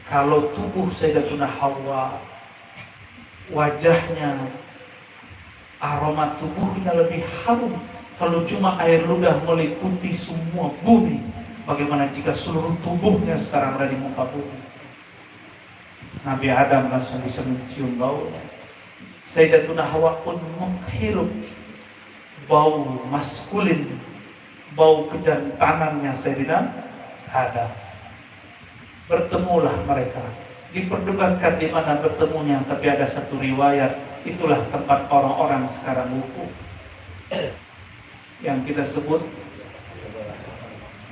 kalau tubuh Sayyidatuna Hawa, wajahnya, aroma tubuhnya lebih harum. Kalau cuma air ludah meliputi semua bumi, bagaimana jika seluruh tubuhnya sekarang ada di muka bumi? Nabi Adam langsung bisa mencium baunya. Sayyidatuna Hawa pun menghirup bau maskulin, bau kejantanannya Sayyidina Adam. Bertemulah mereka. Diperdebatkan di mana bertemunya, tapi ada satu riwayat, itulah tempat orang-orang sekarang wukuf, yang kita sebut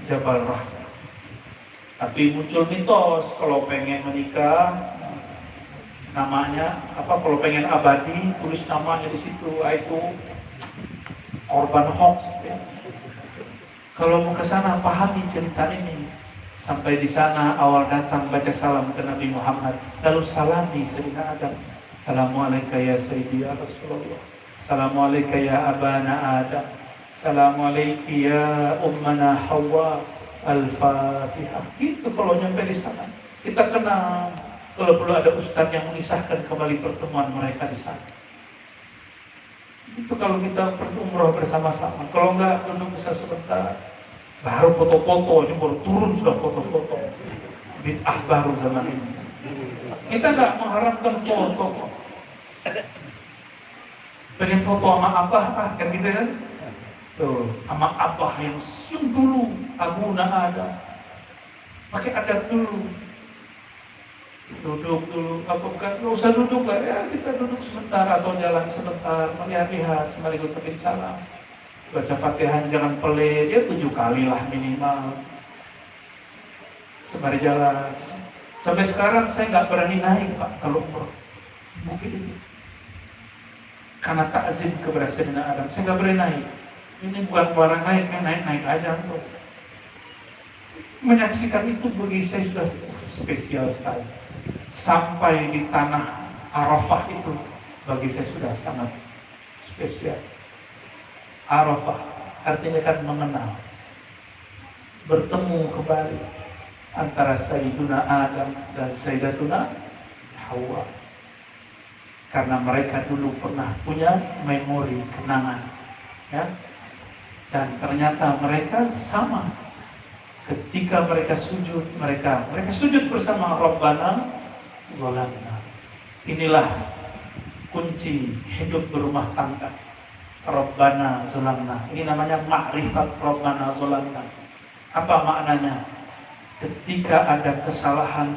Jabal Rahmah. Tapi muncul mitos, kalau pengen menikah, namanya apa? Kalau pengen abadi, tulis namanya di situ. Itu korban hoax. Ya. Kalau mau ke sana, pahami cerita ini. Sampai di sana awal datang baca salam ke Nabi Muhammad, lalu salami Sayyidina Adam. Assalamualaikum ya Sayyidi ya Rasulullah. Assalamualaikum ya Abana Adam. Assalamualaikum ya Ummana Hawa. Al-Fatihah. Itu kalau nyampe di sana kita kenal, Kalau perlu ada ustadz yang mengisahkan kembali pertemuan mereka di sana. Itu kalau kita berumrah bersama-sama. Kalau enggak, duduk bisa sebentar. Baru foto-foto, ini baru turun sudah foto-foto. Bid'ah baru zaman ini. Kita enggak mengharapkan foto kok. Pengen foto sama abah, kan gitu kan? Tuh, sama abah yang dulu, Abuna ada. Pakai adat dulu. Duduk dulu, apa bukan? Nggak usah duduk lah ya, kita duduk sebentar atau jalan sebentar, melihat-lihat, sembari ucapin salam, baca Fatihah jangan pelit, ya 7 kali lah minimal, sembari jalan. Sampai sekarang saya nggak berani naik Pak kalau umroh, mungkin itu karena takzim kepada Sayyidina Adam, saya nggak berani naik. Ini bukan barang naik, kan naik aja tuh. Menyaksikan itu bagi saya sudah spesial sekali. Sampai di tanah Arafah itu bagi saya sudah sangat spesial. Arafah artinya kan mengenal, bertemu kembali antara Sayyiduna Adam dan Sayyidatuna Hawa, karena mereka dulu pernah punya memori kenangan, ya. Dan ternyata mereka sama. Ketika mereka sujud, mereka sujud bersama Rabbana Zolamna. Inilah kunci hidup berumah tangga. Rabbana Zolamna. Ini namanya ma'rifat Rabbana Zolamna. Apa maknanya? Ketika ada kesalahan,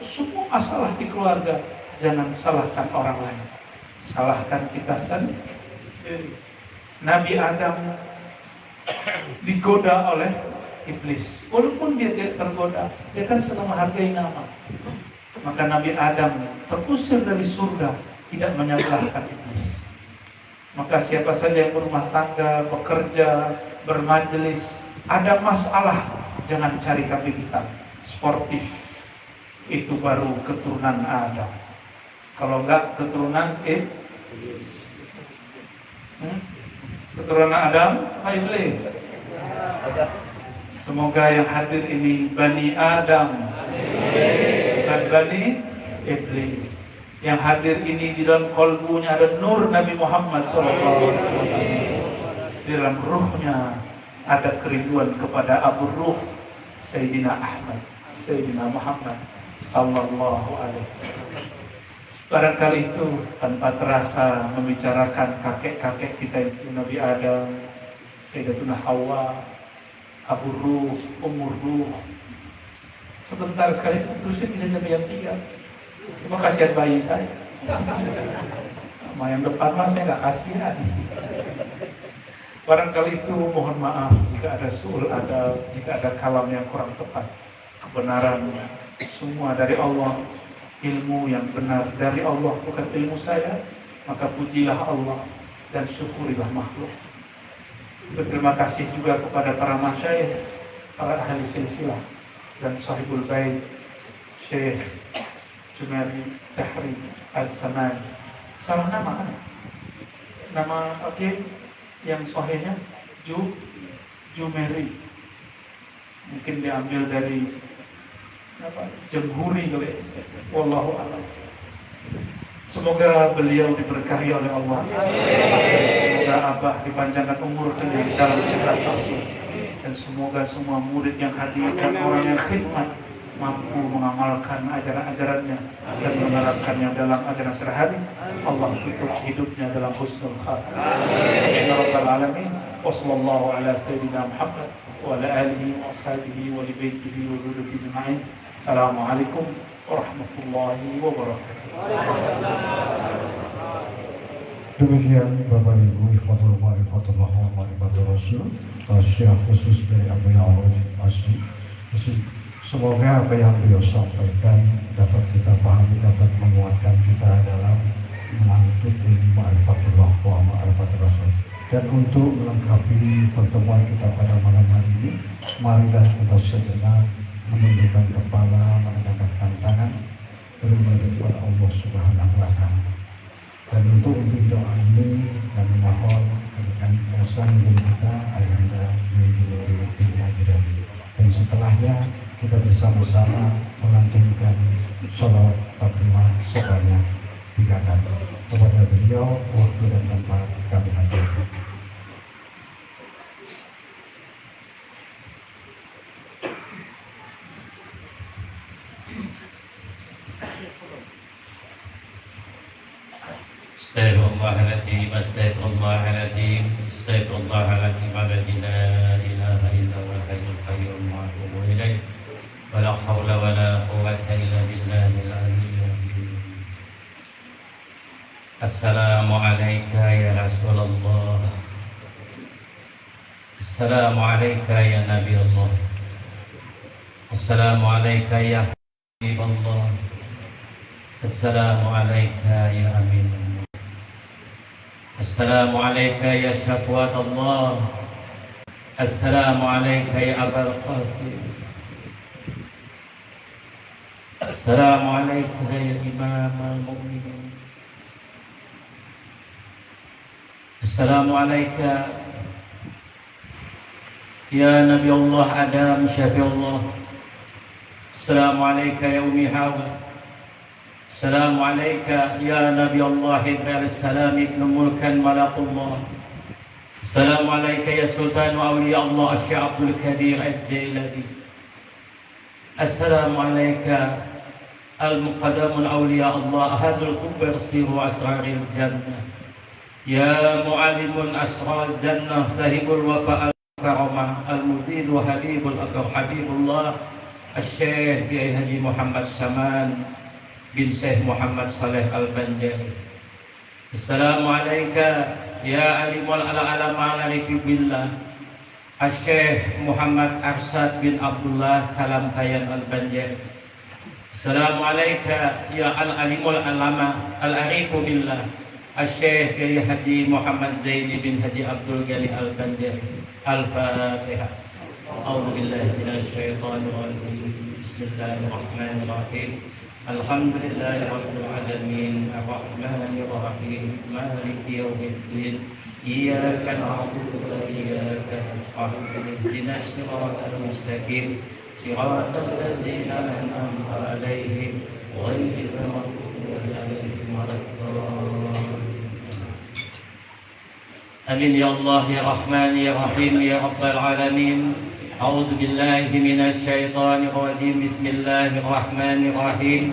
semua masalah di keluarga, jangan salahkan orang lain, salahkan kita sendiri. Nabi Adam digoda oleh iblis, walaupun dia tidak tergoda, dia kan sedang menghargai nama. Maka Nabi Adam terusir dari surga, tidak menyalahkan iblis. Maka siapa saja yang berumah tangga, bekerja, bermajelis, ada masalah, jangan cari kambing hitam, sportif. Itu baru keturunan Adam. Kalau enggak keturunan keturunan Adam, iblis. Semoga yang hadir ini Bani Adam, bukan Bani Iblis. Yang hadir ini di dalam kolbunya ada nur Nabi Muhammad SAW. Di dalam ruhnya ada kerinduan kepada Abu Ruh Sayyidina Ahmad, Sayyidina Muhammad Sallallahu Alaihi Wasallam. Barangkali itu tanpa terasa membicarakan kakek-kakek kita itu, Nabi Adam, Sayyidatuna Hawa, Abu Ruh, Umur Ruh. Sebentar sekali terusin bisa jadi yang 3. Cuma kasihan bayi saya. Sama yang depan mah saya nggak kasihan. Barangkali itu mohon maaf jika ada su'ul adab, jika ada kalam yang kurang tepat. Kebenaran semua dari Allah, ilmu yang benar dari Allah, bukan ilmu saya. Maka pujilah Allah dan syukurilah makhluk. Berterima kasih juga kepada para masyayikh, para ahli silsilah dan sahibul bait, Syekh Jumeri Tahri Al-Samani. Salah nama kan? Nama yang sahihnya Jumeri. Mungkin diambil dari Jemhuri kali. Wallahu a'lam. Semoga beliau diberkahi oleh Allah. Semoga Abah dipanjangkan umur dalam sehat afiat. Dan semoga semua murid yang hadir dan orang yang khidmat mampu mengamalkan ajaran-ajarannya dan menerapkannya dalam ajaran sehari-hari. Allah tutup hidupnya dalam husnul khatimah. Amin ya rabbal alamin. Wassallallahu ala sayyidina Muhammad wa ala alihi wa ashabihi wa li baitihi wa dzurriyyatihi ajma'in. Assalamualaikum warahmatullahi wabarakatuh. Demikian Bapak Ibu Ikhwatul Ma'rifatullah wa Ma'rifatul Rasul, Syekh khusus dari Abu Ya'ud Asri. Semoga apa yang beliau sampaikan dapat kita pahami, dapat menguatkan kita dalam mengangkut ilmu Ma'rifatullah wa Ma'rifatul Rasul. Dan untuk melengkapi pertemuan kita pada malam hari ini, marilah kita sejenak menundukkan kepala, menegakkan tangan, beribadah kepada Allah Subhanahu wa Ta'ala. Dan untuk doa ini kami mohon dengan dasar guru kita Ayahanda Yai Guru Bin Majid. Dan setelahnya kita bersama-sama melantunkan sholawat Fatimah sebanyak 3 kali. Kepada beliau waktu dan tempat kami aturkan. Astaghfirullahaladzim, astaghfirullahaladzim, astaghfirullahaladzim, alladzi la ilaha illa huwal hayyul qayyum wa atubu ilaih. Wa la haula wa la quwwata illa billahil aliyyil azim. Assalamu alayka ya Rasulullah. Assalamu alayka ya Nabi Allah. Assalamu alayka ya Habibullah. Assalamu alayka ya Amin. السلام عليك يا شفوة الله. السلام عليك يا أبا القاسم. السلام عليك يا إمام المؤمنين. السلام عليك يا نبي الله آدم شفيع الله. السلام عليك يا أمي حواء. السلام عليك يا نبي الله إبراهيم السلام ابن ملكا ملك الله. السلام عليك يا سلطان أولياء الله الشيخ عبد الكبير الجيلاني. السلام عليك المقدم الأولياء الله أحد الكبر سر أسرار الجنة. يا معلم أسرار الجنة صاحب الوفاء الكرامة المزيد وحبيب الأكرم حبيب الله الشيخ حاجي محمد سمان bin Syekh Muhammad Saleh Al-Banjari. Assalamualaikum ya alimul ala ma'alaikum billah Syekh Muhammad Arsad bin Abdullah Kalamtayan Al-Banjari. Assalamualaikum ya al-alimul alama al-arifu billah Syekh Kiai Haji Muhammad Zaini bin Haji Abdul Ghani Al-Banjari. Al-Fatihah. A'udzu billahi minasy syaithanir rajim. Bismillahirrahmanirrahim. Alhamdulillahi rabbil alamin arrahmanir rahim maliki yaumiddin iyyaka na'budu wa iyyaka nasta'in ihdinas siratal mustaqim siratal ladzina an'amta 'alaihim ghairil maghdubi 'alaihim waladdallin. Amin ya Allah ya Rahman ya Rahim ya Rabbal alamin. A'udzu billahi minasy syaithanir rajim. Bismillahirrahmanirrahim.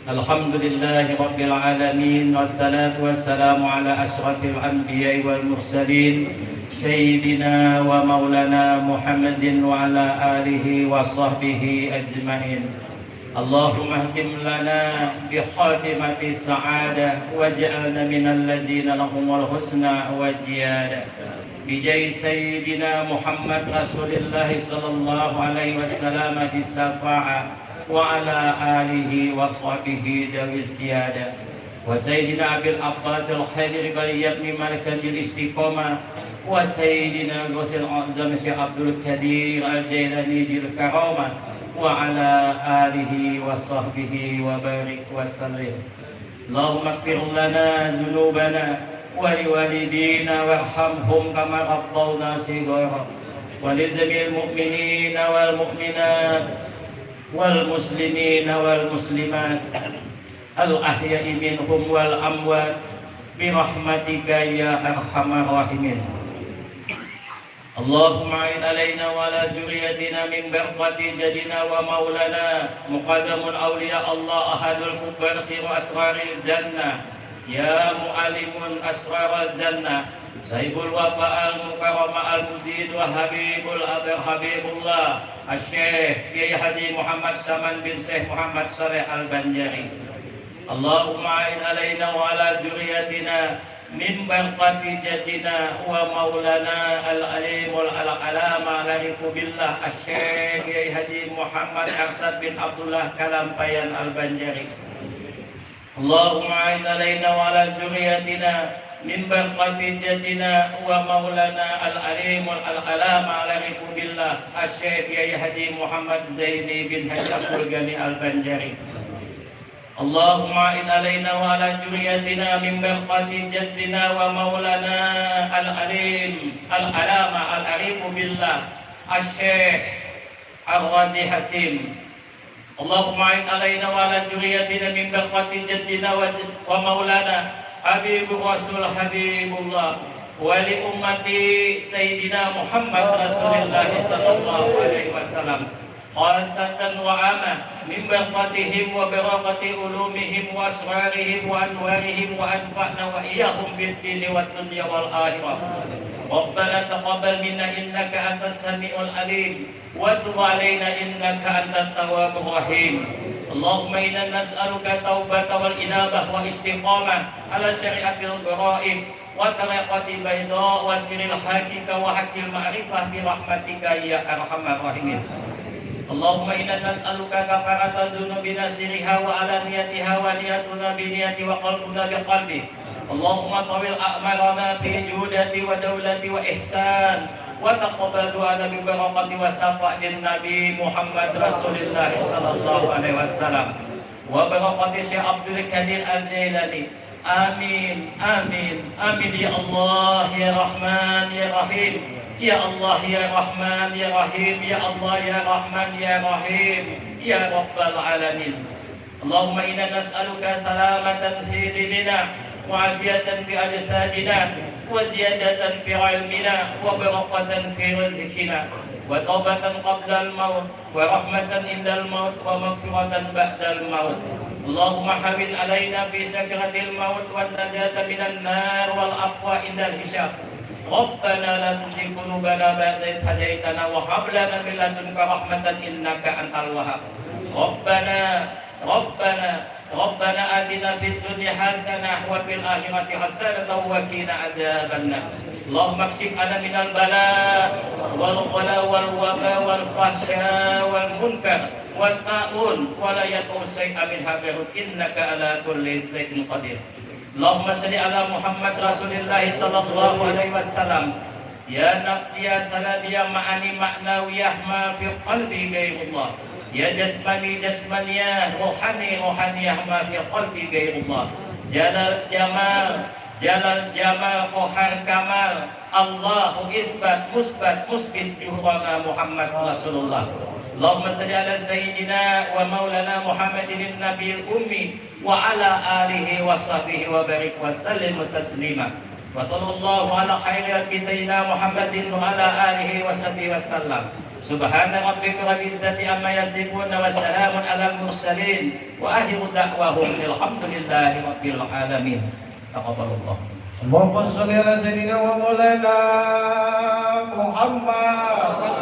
Alhamdulillahi rabbil alamin wassalatu wassalamu ala asyrafil anbiya'i wal mursalin sayyidina wa maulana Muhammadin wa ala alihi wa sahbihi ajma'in. Allahumma ihdim lana bi khatimati sa'adah waj'alna minal ladzina lahumul husna wa ziyadah. Bijai Sayyidina Muhammad Rasulullah sallallahu alaihi wasallam di syafa'a wa ala alihi wa sahbihi dawi siyada wa Sayyidina Abil Abbas al-Khadir baliyat mimalikan bil istiqamah wa Sayyidina Ghusil A'zam Syekh Abdul Qadir al-Jailani jil karamah wa ala alihi wa sahbihi wa barik wa sallim. Allahumma ighfir lana dhunubana ولوالدينا وارحمهم كما ربونا صغارا ولجميع المؤمنين والمؤمنات والمسلمين والمسلمات الأحياء منهم والأموات برحمتك يا أرحم الراحمين. اللهم أعن علينا وعلى ذريتنا من بركة جدنا ومولانا مقدم الأولياء الله أحد الكبار سر أسرار الجنة. Ya mu'alimun asrar al-jannah Sahibul wafa al-mukarramah al-muzid wa habibul abir habibullah Syekh Kiai Haji Muhammad Saman bin Syekh Muhammad Saleh Al-Banjari. Allahumma a'in alaina wa ala zuriyatina min barakati jadina wa maulana al-alimul al-alama alaiku billah Syekh Kiai Haji Muhammad Arsad bin Abdullah Kalampayan Al-Banjari. Allahumma a'in alaina wa ala zuriyatina min barakati jadina wa maulana al-alimul al-alama alaiku billah Syekh Kiai Haji Muhammad Zaini bin Haji Abdul Ghani Al-Banjari. Allahumma a'in alaina wa ala zuriyatina min barakati jadina wa maulana al-alim al-alama al-arifu billah Syekh الراضي حسين. اللهم أعد علينا وعلى ذريتنا من بركة جدنا ومولانا حبيب الرسول حبيب الله ولأمة سيدنا محمد رسول الله صلى الله عليه وسلم خاصة وعامة من بركتهم وبركة علومهم وأسرارهم وأنوارهم وأنفعنا وإياهم بالدين والدنيا والآخرة. ربنا تقبل منا إنك أنت السميع العليم وتب علينا إنك أنت التواب الرحيم. اللهم إنا نسألك التوبة والإنابة والاستقامة على شريعة الغرائب وطريقة بيضاء وسر الحقيقة وحق المعرفة برحمتك يا أرحم الراحمين. اللهم إنا نسألك كفارة ذنوبنا سرها وعلانيتها ونيتنا بنية وقلبنا بقلبه. اللهم طول أعمارنا في جودة ودولة وإحسان وتقبل دعانا ببركة وشفاعة النبي محمد رسول الله صلى الله عليه وسلم وبركة شيخ عبد القادر الجيلاني. آمين آمين آمين يا الله يا رحمن يا رحيم يا الله يا رحمن يا رحيم يا الله يا رحمن يا رحيم يا رب العالمين. اللهم إنا نسألك سلامة في ديننا وعافية في أجسادنا وزيادة في علمنا وبركة في رزقنا وتوبة قبل الموت ورحمة عند الموت ومغفرة بعد الموت. اللهم حبب علينا في سكرة الموت والنجاة من النار والعفو عند الحساب. ربنا لا تزغ قلوبنا بعد إذ هديتنا وهب لنا من لدنك رحمة إنك أنت الوهاب. ربنا آتنا في الدنيا حسنة وفي الآخرة حسنة وقنا عذاب النار. اللهم اكشف عنا من البلاء والغلا والوباء والفحشاء والمنكر والطاعون ولا يطؤ شيئا منها غيرك إنك على كل شيء قدير. اللهم صل على محمد رسول الله صلى الله عليه وسلم. يا نفسي يا سلام يا معاني معنوية ما في قلبي غير الله. يا جسماني جسمانية روحاني روحانية ما في قلبي غير الله. جلال جمال قهر كمال الله إثبات مثبت جهرنا محمد رسول الله. اللهم صل على سيدنا ومولانا محمد النبي الأمي وعلى آله وصحبه وبارك وسلم تسليما. وصلى الله على خير سيدنا محمد وعلى آله وصحبه وسلم. سبحان ربك رب العزة عما يصفون وسلام على المرسلين وآخر دعواهم الحمد لله رب العالمين. تقبل الله. اللهم صل على سيدنا ومولانا محمد